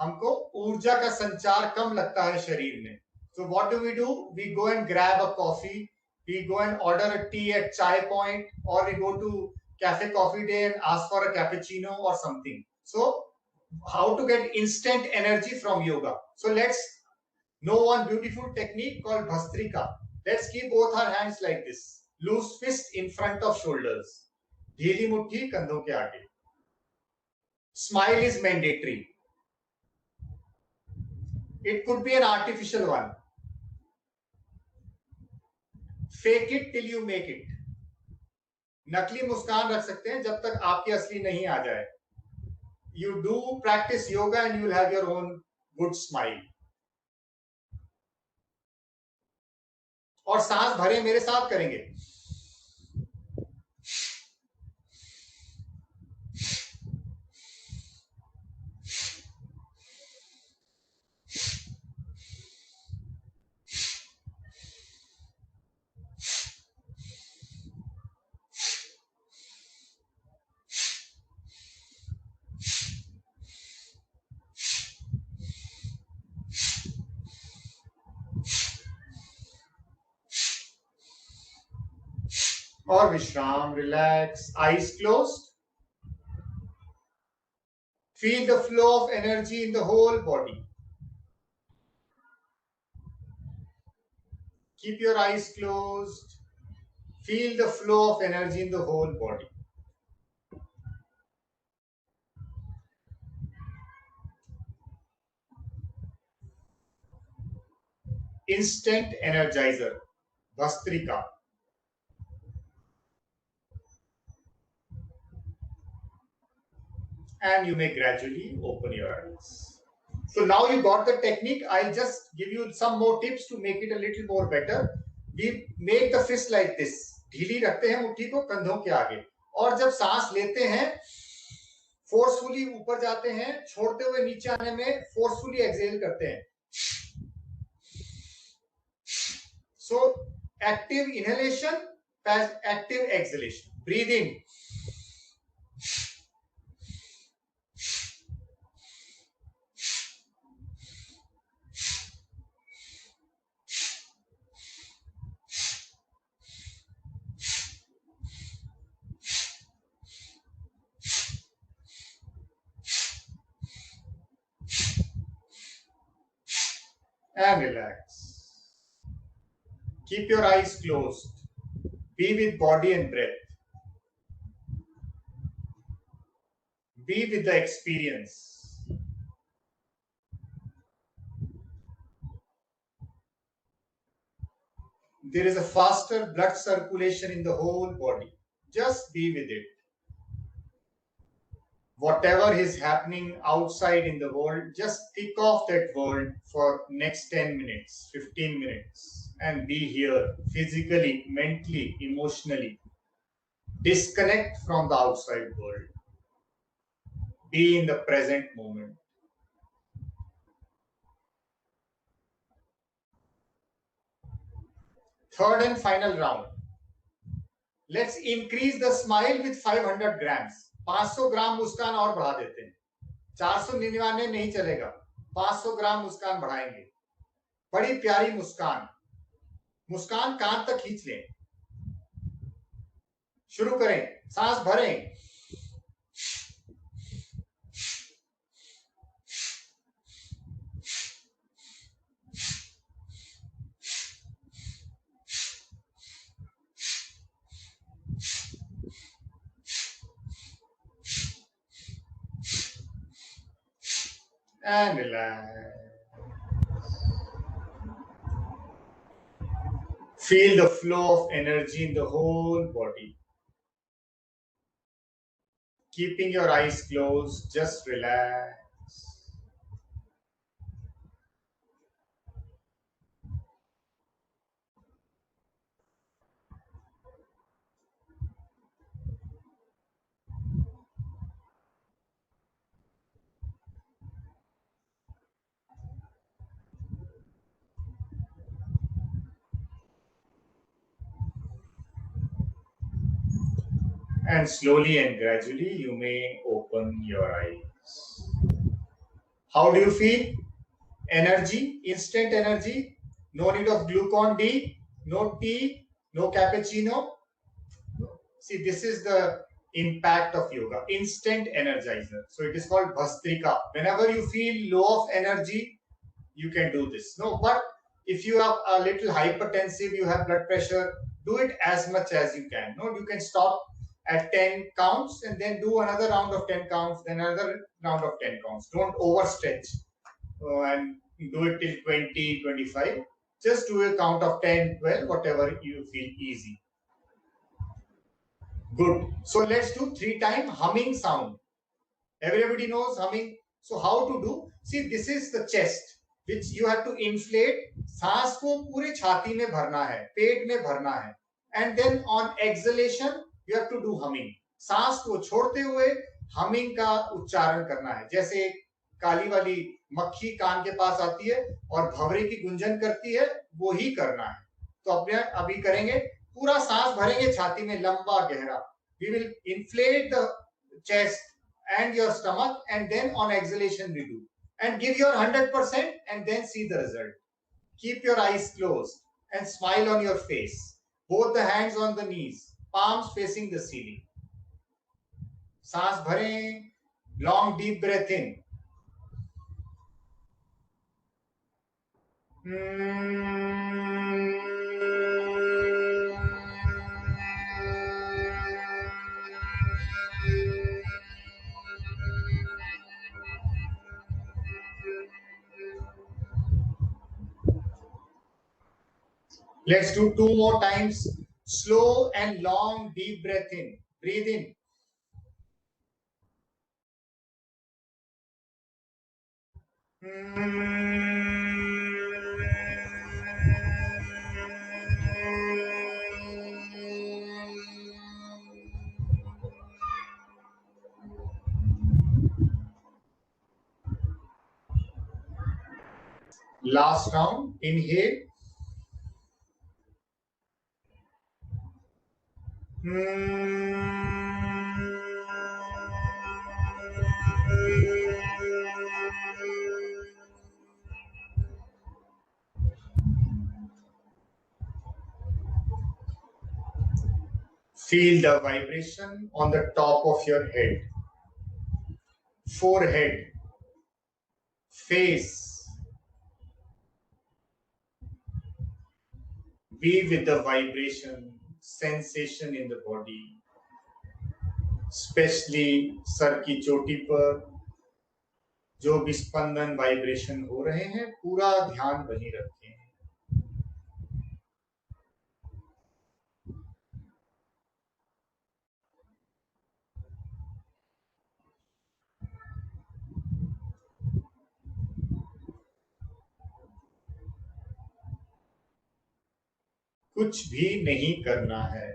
हमको ऊर्जा का संचार कम लगता है शरीर में. So what do? We go and grab a coffee. We go and order a tea at Chai Point, or we go to Cafe Coffee Day and ask for a cappuccino or something. So how to get instant energy from yoga? So let's know one beautiful technique called Bhastrika. Let's keep both our hands like this. Loose fist in front of shoulders. ढीली मुट्ठी कंधों के आगे. Smile is mandatory. It could be an artificial one. Fake it till you make it. नकली मुस्कान रख सकते हैं जब तक आपकी असली नहीं आ जाए. You do practice yoga and you will have your own good smile. और सांस भरे मेरे साथ करेंगे. और विश्राम, relax, eyes closed. Feel the flow of energy in the whole body. Keep your eyes closed. Feel the flow of energy in the whole body. Instant energizer, Bhastrika. And you may gradually open your eyes. So now you got the technique. I'll just give you some more tips to make it a little more better. We make the fist like this. ढीली रखते हैं मुट्ठी को कंधों के आगे, और जब सांस लेते हैं फोर्सफुली ऊपर जाते हैं, छोड़ते हुए नीचे आने में फोर्सफुली एक्सहेल करते हैं. So active inhalation, active exhalation. Breathe in. And relax. Keep your eyes closed. Be with body and breath. Be with the experience. There is a faster blood circulation in the whole body. Just be with it. whatever is happening outside in the world, just tick off that world for next 10 minutes, 15 minutes, and be here physically, mentally, emotionally. Disconnect from the outside world. Be in the present moment. Third and final round. Let's increase the smile with 500 grams. 500 ग्राम मुस्कान और बढ़ा देते हैं. 499 नहीं चलेगा. 500 ग्राम मुस्कान बढ़ाएंगे. बड़ी प्यारी मुस्कान. मुस्कान कान तक खींच लें. शुरू करें. सांस भरें. And relax. Feel the flow of energy in the whole body. Keeping your eyes closed, just relax. And slowly and gradually, you may open your eyes. How do you feel? Energy, instant energy. No need of Glucon-D, no tea, no cappuccino. See, this is the impact of yoga. Instant energizer. So it is called Bhastrika. Whenever you feel low of energy, you can do this. No, but if you have a little hypertensive, you have blood pressure, do it as much as you can. No, you can stop at 10 counts and then do another round of 10 counts, then another round of 10 counts. Don't overstretch and do it till 20, 25. Just do a count of 10, 12, whatever you feel easy. Good. So let's do 3-time humming sound. Everybody knows humming. So how to do? See, this is the chest, which you have to inflate. सांस को पूरे छाती में भरना है, पेट में भरना है. And then on exhalation, you have to do humming. सांस को छोड़ते हुए humming का उच्चारण करना है. जैसे काली वाली मक्खी कान के पास आती है और भंवरे की गुंजन करती है, वो ही करना है. तो अपने अभी करेंगे. पूरा सांस भरेंगे छाती में लंबा गहरा. We will inflate the chest and your stomach, and then on exhalation we do. And give your 100% and then see the result. Keep your eyes closed and smile on your face. Both the hands on the knees, palms facing the ceiling. सांस भरें. Long deep breath in. Let's do 2 more times. Slow and long deep breath in. Breathe in. Last round. Inhale. Feel the vibration on the top of your head, forehead, face. Be with the vibration, sensation in the body, especially sir की चोटी पर जो भी स्पंदन vibration हो रहे हैं, पूरा ध्यान वहीं रखें. कुछ भी नहीं करना है.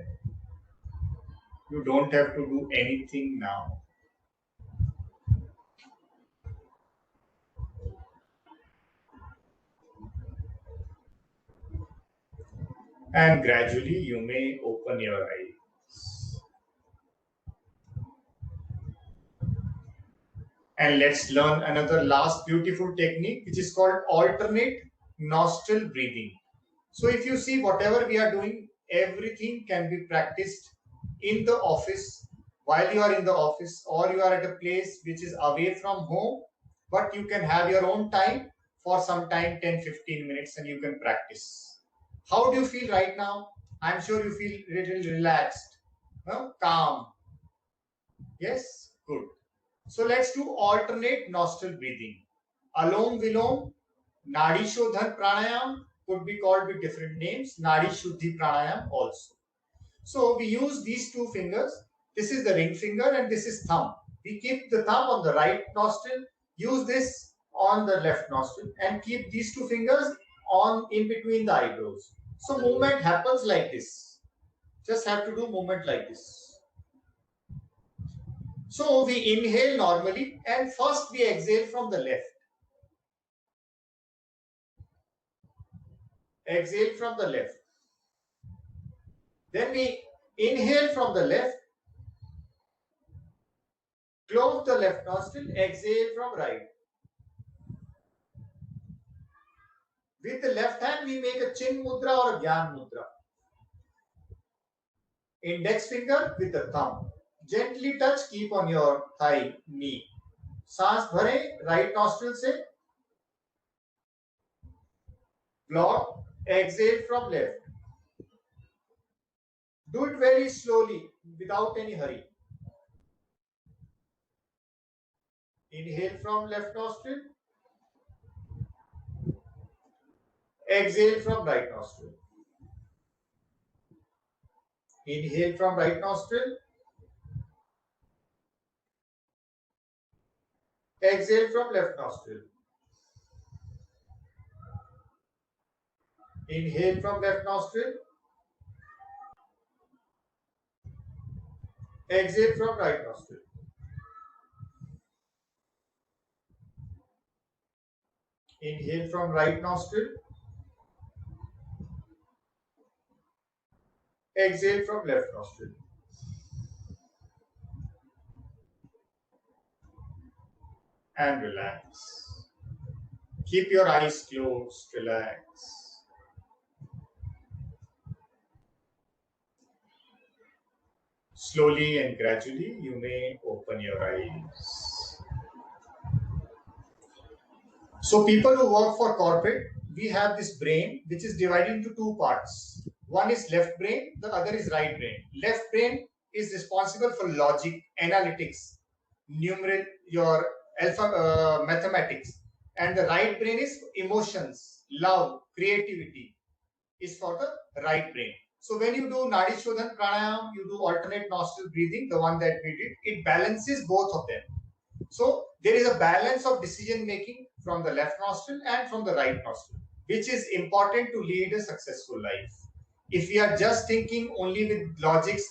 You don't have to do anything now. And gradually you may open your eyes. And let's learn another last beautiful technique, which is called alternate nostril breathing. So if you see, whatever we are doing, everything can be practiced in the office, while you are in the office, or you are at a place which is away from home, but you can have your own time for some time, 10-15 minutes, and you can practice. How do you feel right now? I'm sure you feel a little relaxed, calm. Yes, good. So let's do alternate nostril breathing. Alom Vilom, Nadi Shodhan Pranayam could be called with different names. Nadi Shuddhi Pranayam also. So we use these two fingers. This is the ring finger and this is thumb. We keep the thumb on the right nostril, use this on the left nostril, and keep these two fingers on in between the eyebrows. So movement happens like this. Just have to do movement like this. So we inhale normally and first we exhale from the left. Exhale from the left. Then we inhale from the left. Close the left nostril. Exhale from right. With the left hand we make a chin mudra or a Gyan mudra. Index finger with the thumb. Gently touch, keep on your thigh, knee. सांस भरें right nostril से. Block. Exhale from left. Do it very slowly without any hurry. Inhale from left nostril. Exhale from right nostril. Inhale from right nostril. Exhale from left nostril. Inhale from left nostril. Exhale from right nostril. Inhale from right nostril. Exhale from left nostril. And relax. Keep your eyes closed, relax. Slowly and gradually you may open your eyes. So people who work for corporate, we have this brain which is divided into two parts. One is left brain, the other is right brain. Left brain is responsible for logic, analytics, numeral, your mathematics. And the right brain is emotions, love, creativity is for the right brain. So when you do Nadi Shodhan Pranayam, you do alternate nostril breathing, the one that we did, it balances both of them. So there is a balance of decision making from the left nostril and from the right nostril, which is important to lead a successful life. If we are just thinking only with logic,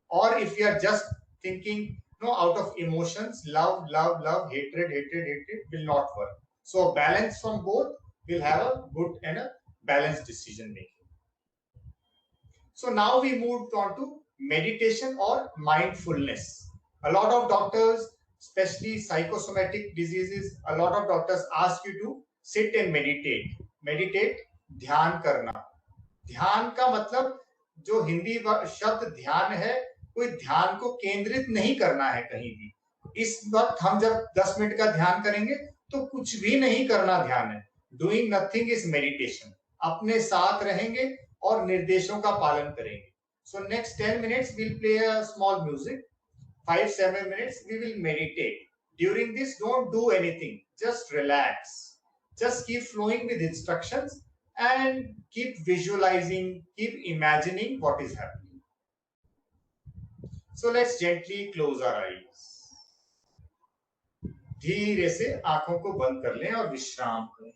or if we are just thinking out of emotions, love, hatred, will not work. So balance from both will have a good and a balanced decision making. So now we moved on to meditation or mindfulness. A lot of doctors, especially psychosomatic diseases, a lot of doctors ask you to sit and meditate. Meditate, ध्यान करना. ध्यान का मतलब जो हिंदी शब्द ध्यान है, कोई ध्यान को केंद्रित नहीं करना है कहीं भी. इस वक्त हम जब 10 मिनट का ध्यान करेंगे तो कुछ भी नहीं करना ध्यान है. Doing nothing is meditation. अपने साथ रहेंगे और निर्देशों का पालन करेंगे. So next 10 minutes we'll play a small music. 5-7 minutes we will meditate. During this, don't do anything. Just relax. Just keep flowing with instructions and keep visualizing, keep imagining what is happening. So let's gently close our eyes. धीरे से आंखों को बंद कर लें और विश्राम करें.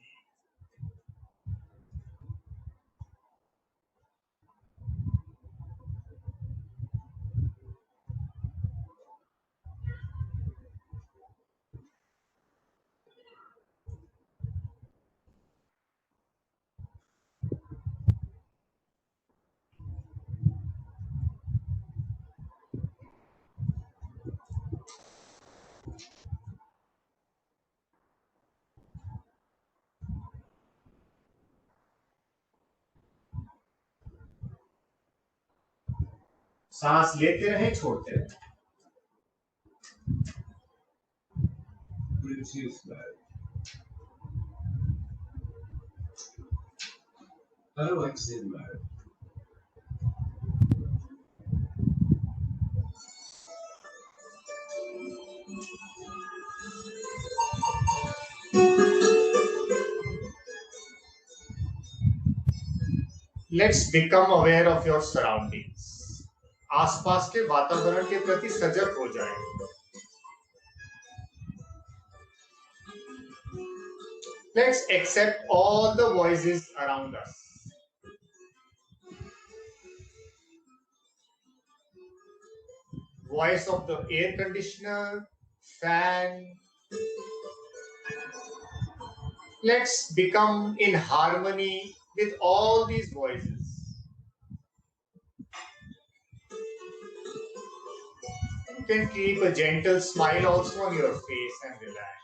सांस लेते रहें, छोड़ते रहें। I like seeing that. Let's become aware of your surroundings. आसपास के वातावरण के प्रति सजग हो जाएं। Let's accept all the voices around us. Voice of the air conditioner, fan. Let's become in harmony with all these voices. You can keep a gentle smile also on your face and relax.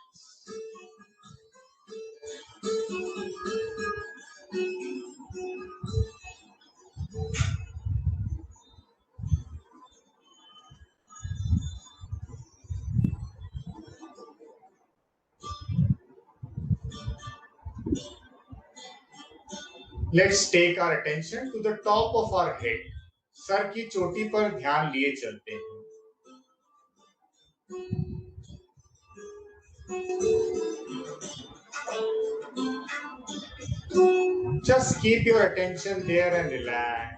Let's take our attention to the top of our head. Sir की चोटी पर ध्यान लिए चलते हैं. Just keep your attention there and relax.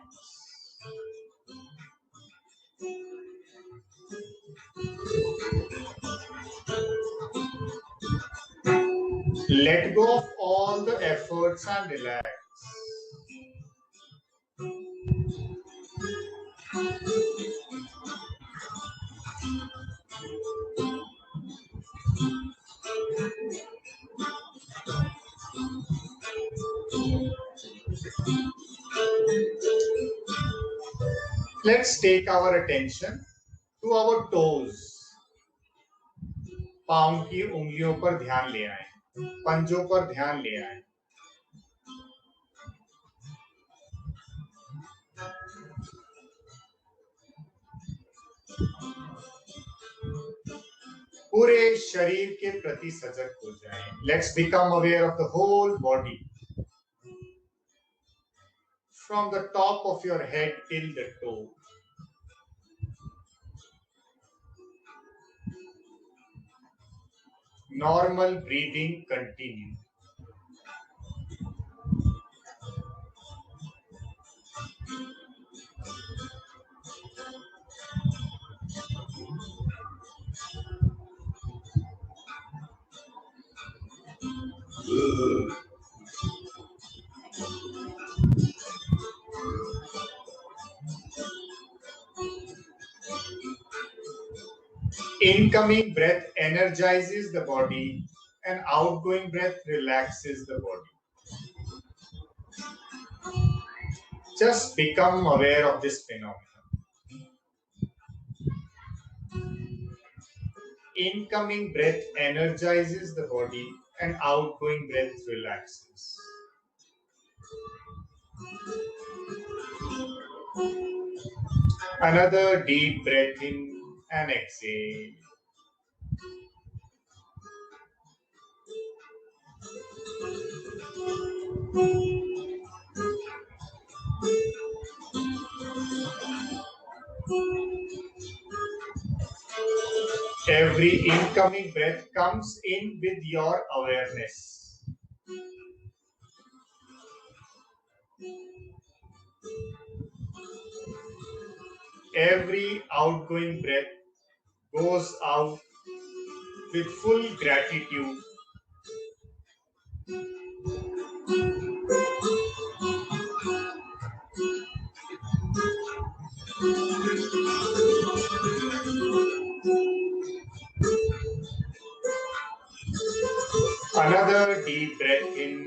Let go of all the efforts and relax. Let's take our attention to our toes. पाँव की उंगलियों पर ध्यान ले आए, पंजों पर ध्यान ले आए. पूरे शरीर के प्रति सजग हो जाएं. Let's become aware of the whole body. From the top of your head till the toe. Normal breathing continue. Incoming breath energizes the body and outgoing breath relaxes the body. Just become aware of this phenomenon. Incoming breath energizes the body and outgoing breath relaxes. Another deep breath in and exhale. Every incoming breath comes in with your awareness. Every outgoing breath goes out with full gratitude. Another deep breath in.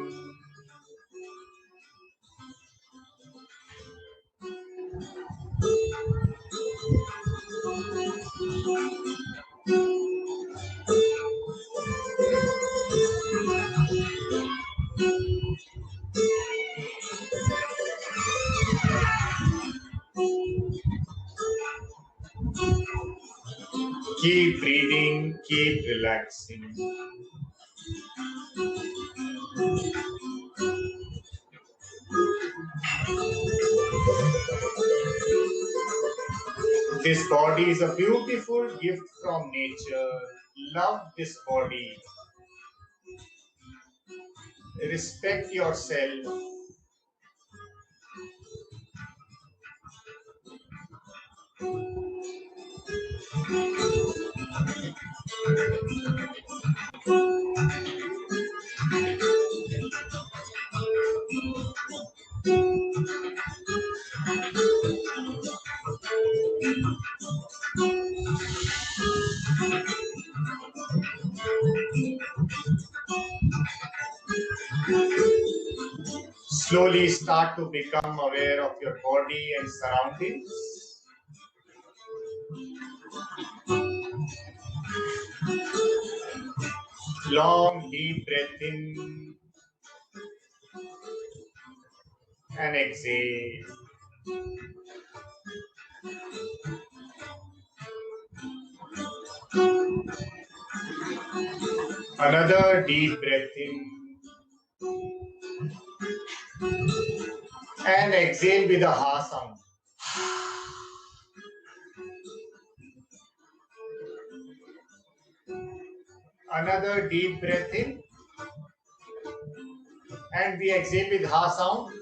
Keep breathing, keep relaxing. This body is a beautiful gift from nature. Love this body. Respect yourself. Slowly start to become aware of your body and surroundings. Long, deep breath in and exhale. Another deep breath in and exhale with a ha sound. Another deep breath in and we exhale with ha sound.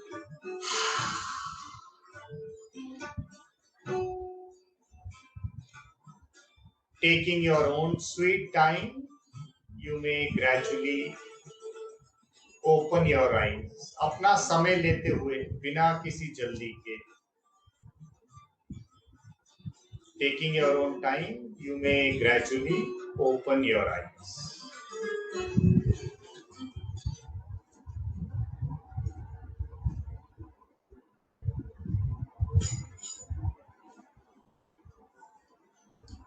Taking your own sweet time, you may gradually open your eyes. अपना समय लेते हुए बिना किसी जल्दी के. Taking your own time, you may gradually open your eyes.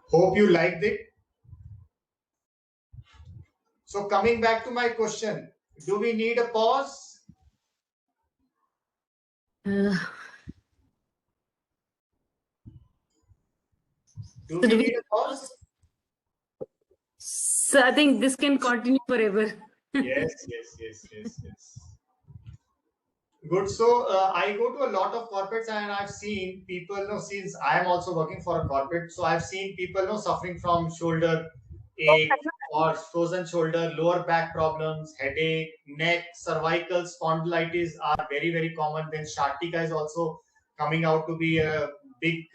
Hope you liked it. So coming back to my question, do we need a pause? Do we need a pause? So I think this can continue forever. Yes. Good. So I go to a lot of corporates and I've seen people, since I am also working for a corporate, so I've seen people suffering from shoulder ache or frozen shoulder, lower back problems, headache, neck, cervical spondylitis are very, very common. Then sciatica is also coming out to be a big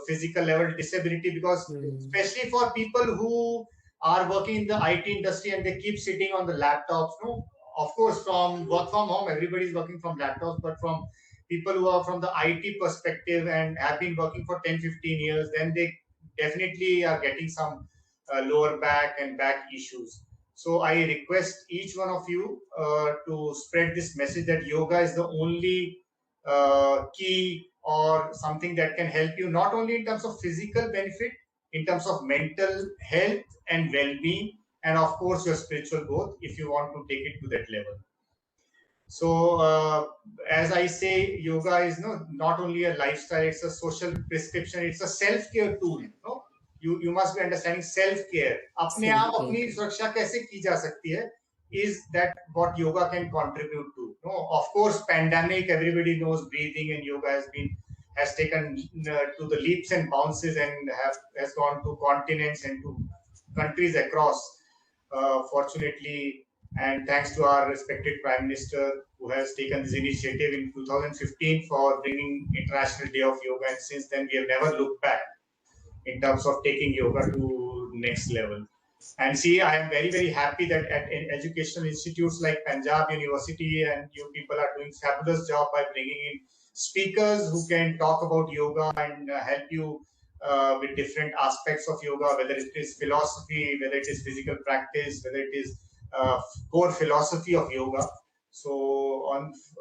physical level disability, because especially for people who are working in the IT industry and they keep sitting on the laptops. Of course, from work from home, everybody is working from laptops, but from people who are from the IT perspective and have been working for 10, 15 years, then they definitely are getting some lower back and back issues. So I request each one of you to spread this message that yoga is the only key or something that can help you, not only in terms of physical benefit, in terms of mental health and well-being, and of course your spiritual growth, if you want to take it to that level. So as I say, yoga is not only a lifestyle, it's a social prescription, it's a self-care tool. You must be understanding self-care. अपने आप अपनी सुरक्षा कैसे की जा सकती है, is that what yoga can contribute to. Of course, pandemic, everybody knows breathing and yoga has taken to the leaps and bounces and has gone to continents and to countries across, fortunately, and thanks to our respected Prime Minister, who has taken this initiative in 2015 for bringing International Day of Yoga, and since then we have never looked back in terms of taking yoga to next level. And see, I am very, very happy that at educational institutes like Punjab University, and you people are doing fabulous job by bringing in speakers who can talk about yoga and help you with different aspects of yoga, whether it is philosophy, whether it is physical practice, whether it is core philosophy of yoga. So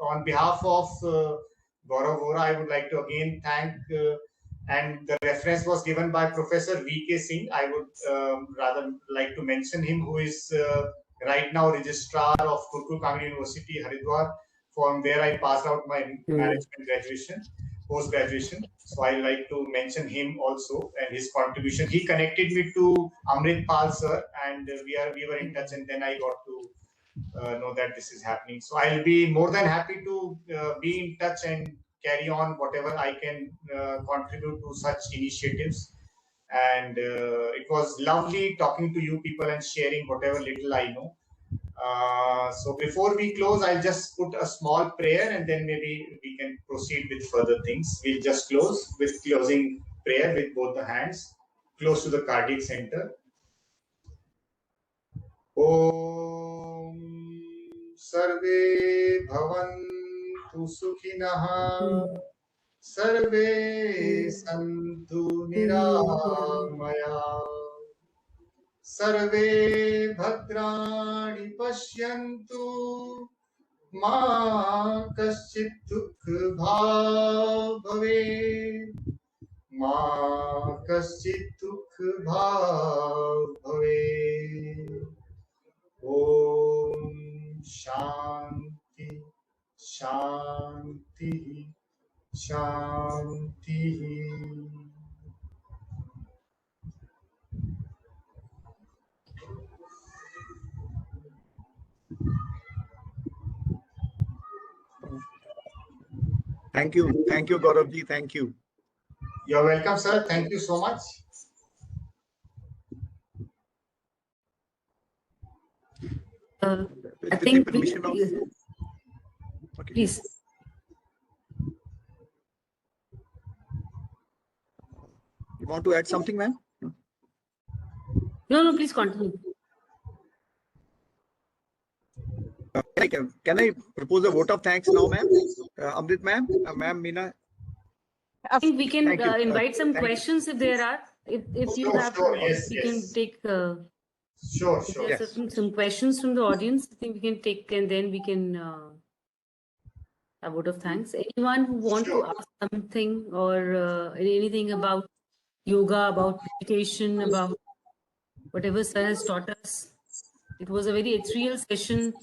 on behalf of Gaurav Vora, I would like to again thank, and the reference was given by Professor V.K. Singh. I would rather like to mention him, who is right now registrar of Gurukul Kangri University, Haridwar, from where I passed out my management graduation. post-graduation. So I like to mention him also and his contribution. He connected me to Amrit Pal sir, and we were in touch, and then I got to know that this is happening. So I'll be more than happy to be in touch and carry on whatever I can contribute to such initiatives. And it was lovely talking to you people and sharing whatever little I know. So before we close, I'll just put a small prayer and then maybe we can proceed with further things. We'll just close with closing prayer with both the hands close to the cardiac center. Om Sarve Bhavantu Sukhinah Sarve Santu Niramaya Sarve Bhadrani Pashyantu Ma Kaschit Dukh Bhav Bhave Ma Kaschit Dukh Bhav Bhave Om Shanti Shanti Shanti. Thank you, Gauravji. Thank you. You're welcome, sir. Thank you so much. I With think the permission of... Okay. please. You want to add something, ma'am? No, please continue. Can I propose a vote of thanks now, ma'am? Amrit ma'am, ma'am Meena. I think we can Thank you. invite some Thank you. questions if there are. If you have, Yes, we yes. can take. Sure, If sure. there are some questions from the audience, I think we can take, and then we can a vote of thanks. Anyone who want Sure. to ask something or anything about yoga, about meditation, about whatever sir has taught us. It was a very ethereal session.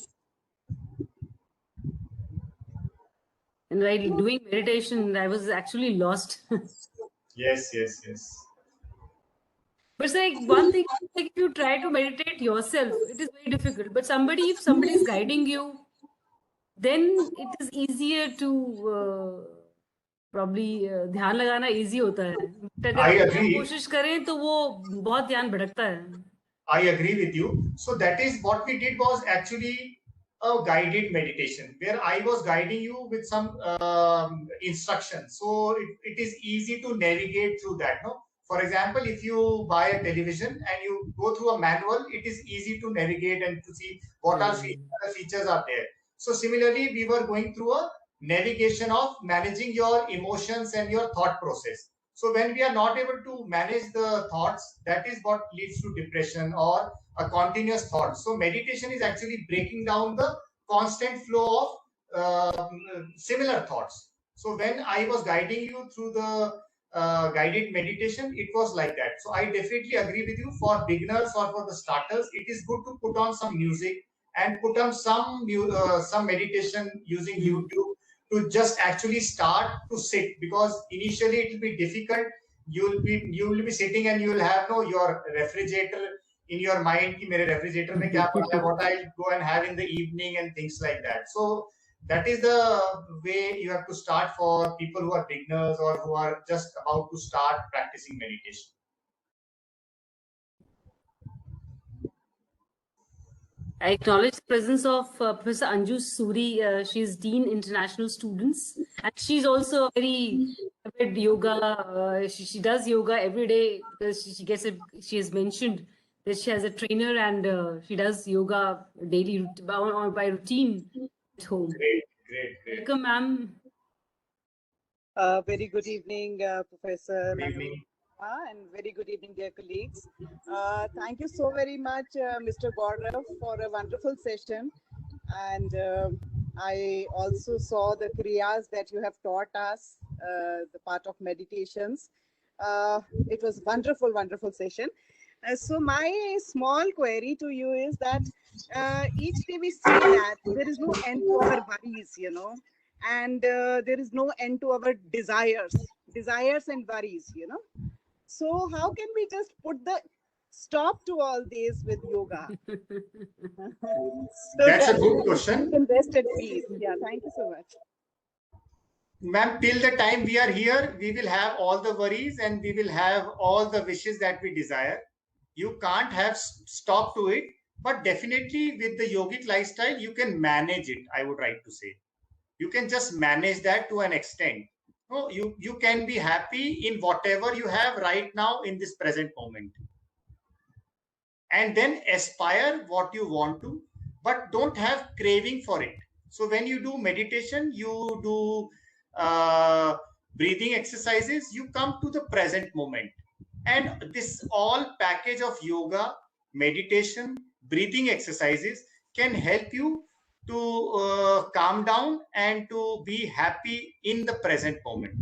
And while doing meditation, I was actually lost. Yes, yes, yes. But it's like one thing, like if you try to meditate yourself, it is very difficult. But if somebody is guiding you, then it is easier to probably ध्यान लगाना easy होता है. But I अगर agree. कोशिश करें तो वो बहुत ध्यान भटकता है. I agree with you. So that is what we did was actually a guided meditation where I was guiding you with some instructions. So it is easy to navigate through that. No, for example, if you buy a television and you go through a manual, it is easy to navigate and to see what are features are there. So similarly, we were going through a navigation of managing your emotions and your thought process. So when we are not able to manage the thoughts, that is what leads to depression or a continuous thought. So meditation is actually breaking down the constant flow of similar thoughts. So when I was guiding you through the guided meditation, it was like that. So I definitely agree with you. For beginners or for the starters, it is good to put on some music and put on some meditation using YouTube to just actually start to sit, because initially it will be difficult. You will be sitting and you will have your refrigerator in your mind ki mere refrigerator mein kya pada hai, what I'll go and have in the evening and things like that. So that is the way you have to start for people who are beginners or who are just about to start practicing meditation. I acknowledge the presence of Professor Anju Suri. She's Dean International Students, and she's also a very avid yoga. She does yoga every day because she has mentioned that she has a trainer and she does yoga daily by routine at home. Great. Welcome, ma'am. Very good evening, Professor. Good evening. And very good evening, dear colleagues. Thank you so very much, Mr. Gaurav, for a wonderful session. And I also saw the kriyas that you have taught us, the part of meditations. It was wonderful, wonderful session. So my small query to you is that each day we see that there is no end to our worries, and there is no end to our desires and worries, you know. So how can we just put the stop to all this with yoga? So That's a that good we question. can rest at peace. Yeah, thank you so much. Ma'am, till the time we are here, we will have all the worries and we will have all the wishes that we desire. You can't have stop to it, but definitely with the yogic lifestyle, you can manage it, I would like to say. You can just manage that to an extent. No, you can be happy in whatever you have right now in this present moment. And then aspire what you want to, but don't have craving for it. So when you do meditation, you do breathing exercises, you come to the present moment. And this all package of yoga, meditation, breathing exercises can help you to calm down and to be happy in the present moment.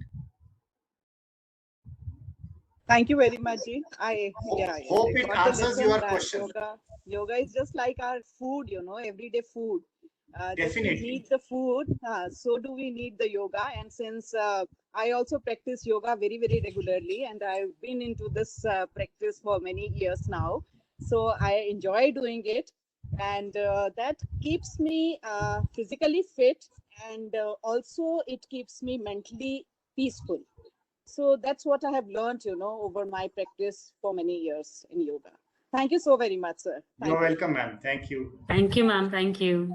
Thank you very much, Ji. I Hope I it got the answers lesson your that question. yoga is just like our food, you know, everyday food. Just we Definitely. need the food, so do we need the yoga. And since I also practice yoga very, very regularly, and I've been into this practice for many years now, so I enjoy doing it, and that keeps me physically fit, and also it keeps me mentally peaceful. So that's what I have learned, you know, over my practice for many years in yoga. Thank you so very much, sir. Thank You're you. welcome, ma'am. Thank you. Thank you, ma'am. Thank you.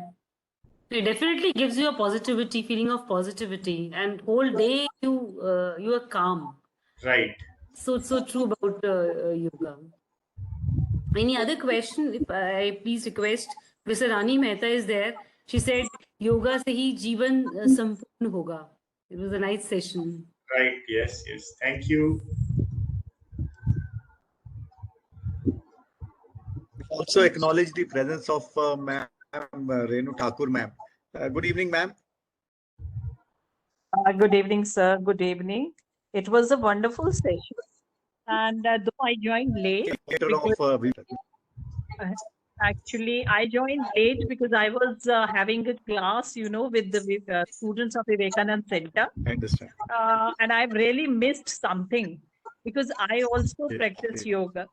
It definitely gives you a positivity, feeling of positivity, and whole day you are calm. Right. So true about yoga. Any other question? If I please request, Mr. Rani Mehta is there. She said, "Yoga se hi jeevan sampurn hoga." It was a nice session. Right. Yes. Yes. Thank you. Also acknowledge the presence of Ma'am Renu Thakur, ma'am. Good evening, ma'am. Good evening, sir. Good evening. It was a wonderful session. And though I joined late, actually, I joined late because I was having a class, you know, with the students of Vivekanand Center. I understand. And I've really missed something because I also practice yoga.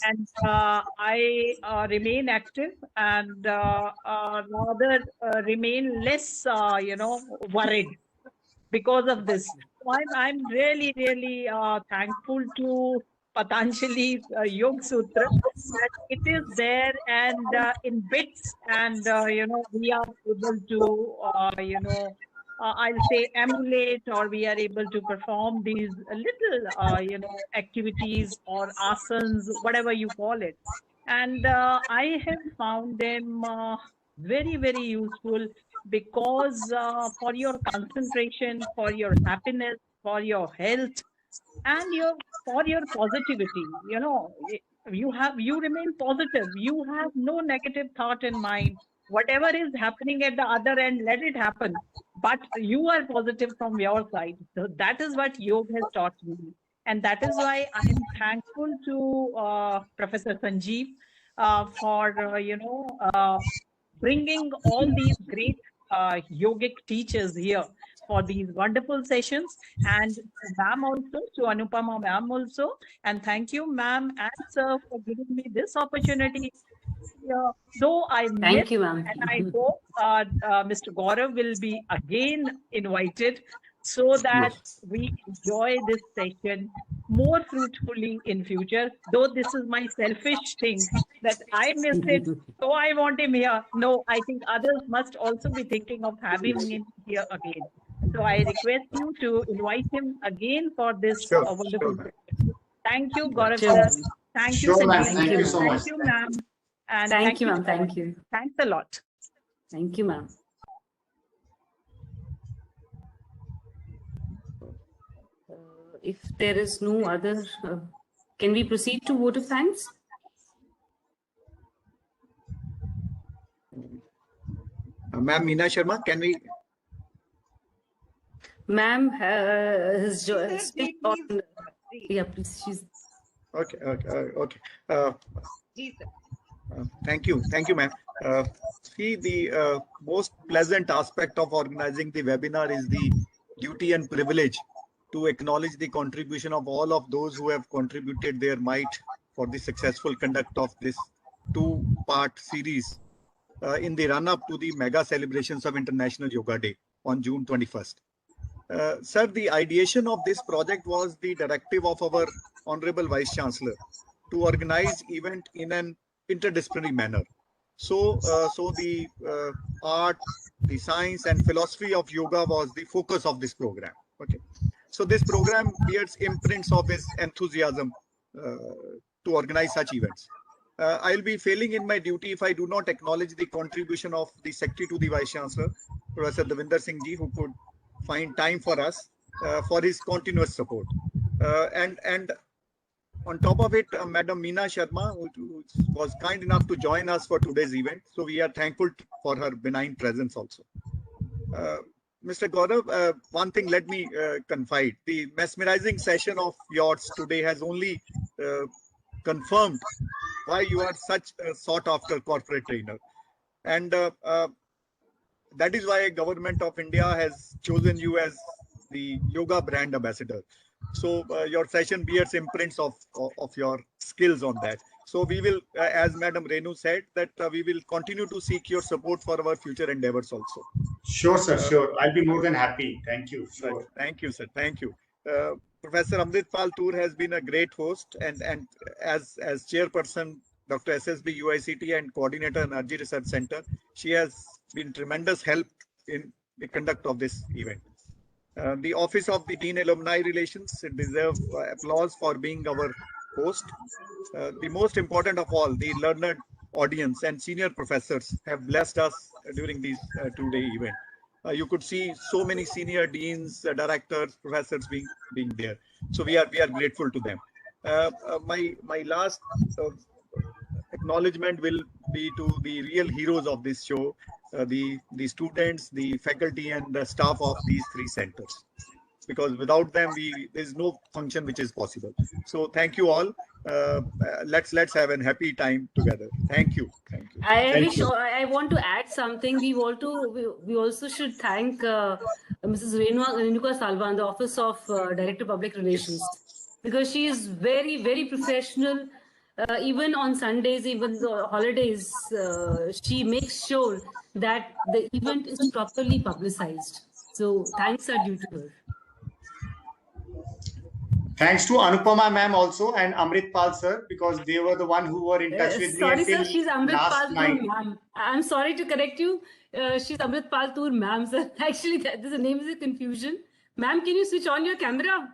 And I remain active and rather remain less, you know, worried because of this. So I'm really, really thankful to Patanjali's Yoga Sutra that it is there and in bits, and you know, we are able to you know, I'll say emulate, or we are able to perform these little you know, activities or asanas, whatever you call it. And I have found them very, very useful because for your concentration, for your happiness, for your health, and for your positivity, you know, you remain positive. You have no negative thought in mind. Whatever is happening at the other end, let it happen. But you are positive from your side. So that is what yoga has taught me. And that is why I'm thankful to Professor Sanjeev for, you know, bringing all these great yogic teachers here for these wonderful sessions, and ma'am also, to Anupama ma'am also. And thank you, ma'am and sir, for giving me this opportunity. Though I missed, you, ma'am. and I hope Mr. Gaurav will be again invited so that we enjoy this session more fruitfully in future. Though this is my selfish thing that I missed it, so I want him here. No, I think others must also be thinking of having him here again. So I request you to invite him again for this wonderful session. Thank you, Gaurav sir. Thank you, Sanjeev. Thank you so much. Thank you, ma'am. And Thank you, ma'am. so Thank much. you. Thanks a lot. Thank you, ma'am. If there is no other, can we proceed to vote of thanks? Ma'am Meena Sharma, can we? Ma'am has still on. Yeah, please. She's Okay. Thank you, ma'am. See, the most pleasant aspect of organizing the webinar is the duty and privilege to acknowledge the contribution of all of those who have contributed their might for the successful conduct of this two-part series in the run-up to the mega celebrations of International Yoga Day on June 21st. Sir, the ideation of this project was the directive of our Honorable Vice Chancellor to organize event in an interdisciplinary manner. So the art, the science and philosophy of yoga was the focus of this program. Okay. So this program bears imprints of his enthusiasm to organize such events. I'll be failing in my duty if I do not acknowledge the contribution of the Secretary to the Vice Chancellor, Professor Davinder Singh Ji, who could find time for us for his continuous support. And on top of it, Madam Meena Sharma, who was kind enough to join us for today's event. So we are thankful for her benign presence also. Mr. Gaurav, one thing let me confide. The mesmerizing session of yours today has only confirmed why you are such a sought-after corporate trainer. And that is why Government of India has chosen you as the yoga brand ambassador. So your session bears imprints of your skills on that. So we will, as Madam Renu said, that we will continue to seek your support for our future endeavors also. Sure, sir, sure. I'll be more than happy. Thank you. Sure. Thank you, sir. Thank you. Professor Amritpal Toor has been a great host, and as chairperson, Dr. SSB UICT and coordinator Energy Research Center, she has been tremendous help in the conduct of this event. The Office of the Dean Alumni Relations deserves applause for being our host. The most important of all, the learned audience and senior professors have blessed us during these two-day event. You could see so many senior deans, directors, professors being there. So we are grateful to them. My last acknowledgement will be to the real heroes of this show, the students, the faculty and the staff of these three centers, because without them there's no function which is possible. So thank you all. Let's have a happy time together. Thank you. I want to add something. We also should thank Mrs. Renuka Salvan, the Office of Director of Public Relations, because she is very, very professional. Even on Sundays, even the holidays, she makes sure that the event is properly publicized. So thanks are due to her. Thanks to Anupama ma'am also and Amritpal sir, because they were the one who were in touch with me until she's last night. Ma'am. I'm sorry to correct you. She's Amritpal Toor ma'am, sir. Actually, the name is a confusion. Ma'am, can you switch on your camera?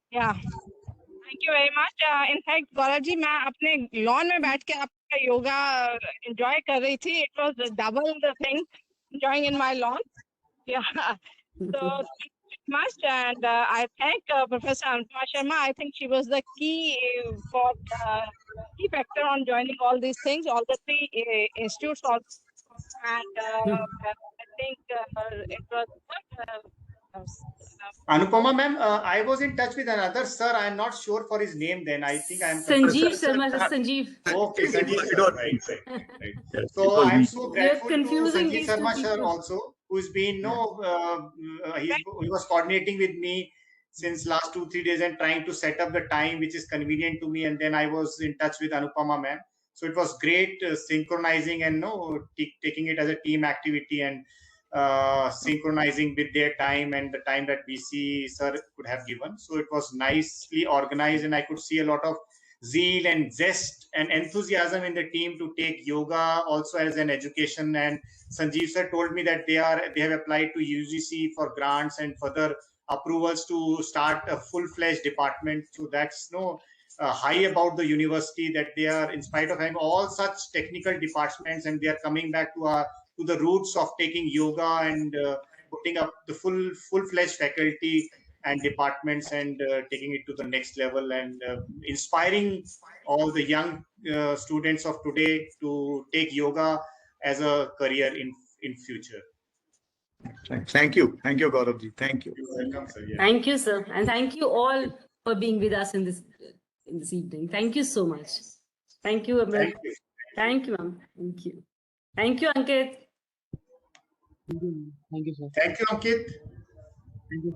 Yeah. Thank you very much. In fact, Gaurav ji, मैं अपने lawn में बैठ के आपका yoga enjoy कर रही थी. It was double the thing, enjoying in my lawn. Yeah. So thank you very much, and I thank Professor Anupama Sharma. I think she was the key key factor on joining all these things, all the three institutes also. And I think it was Anupama ma'am, I was in touch with another sir. I am not sure for his name then. I think I am Sanjeev Sharma, Sanjeev. Okay, Sanjeev Sharma. Right. So I am so grateful to Sanjeev Sharma sir also, who's been he was coordinating with me since last 2-3 days and trying to set up the time which is convenient to me, and then I was in touch with Anupama ma'am. So it was great synchronizing and taking it as a team activity and synchronizing with their time and the time that BC sir could have given. So it was nicely organized, and I could see a lot of zeal and zest and enthusiasm in the team to take yoga also as an education. And Sanjeev sir told me that they have applied to UGC for grants and further approvals to start a full-fledged department. So that's high about the university, that they are, in spite of having all such technical departments, and they are coming back to the roots of taking yoga and putting up the full-fledged faculty and departments and taking it to the next level and inspiring all the young students of today to take yoga as a career in future. Thank you, Gaurav ji. Thank you. You're welcome, sir. Yeah. Thank you, sir, and thank you all for being with us in this in this evening. Thank you so much. Thank you, Amrit. Thank you. Thank you, ma'am. Thank you. Thank you, Ankit. Thank you, sir. Thank you, Ankit. Thank you.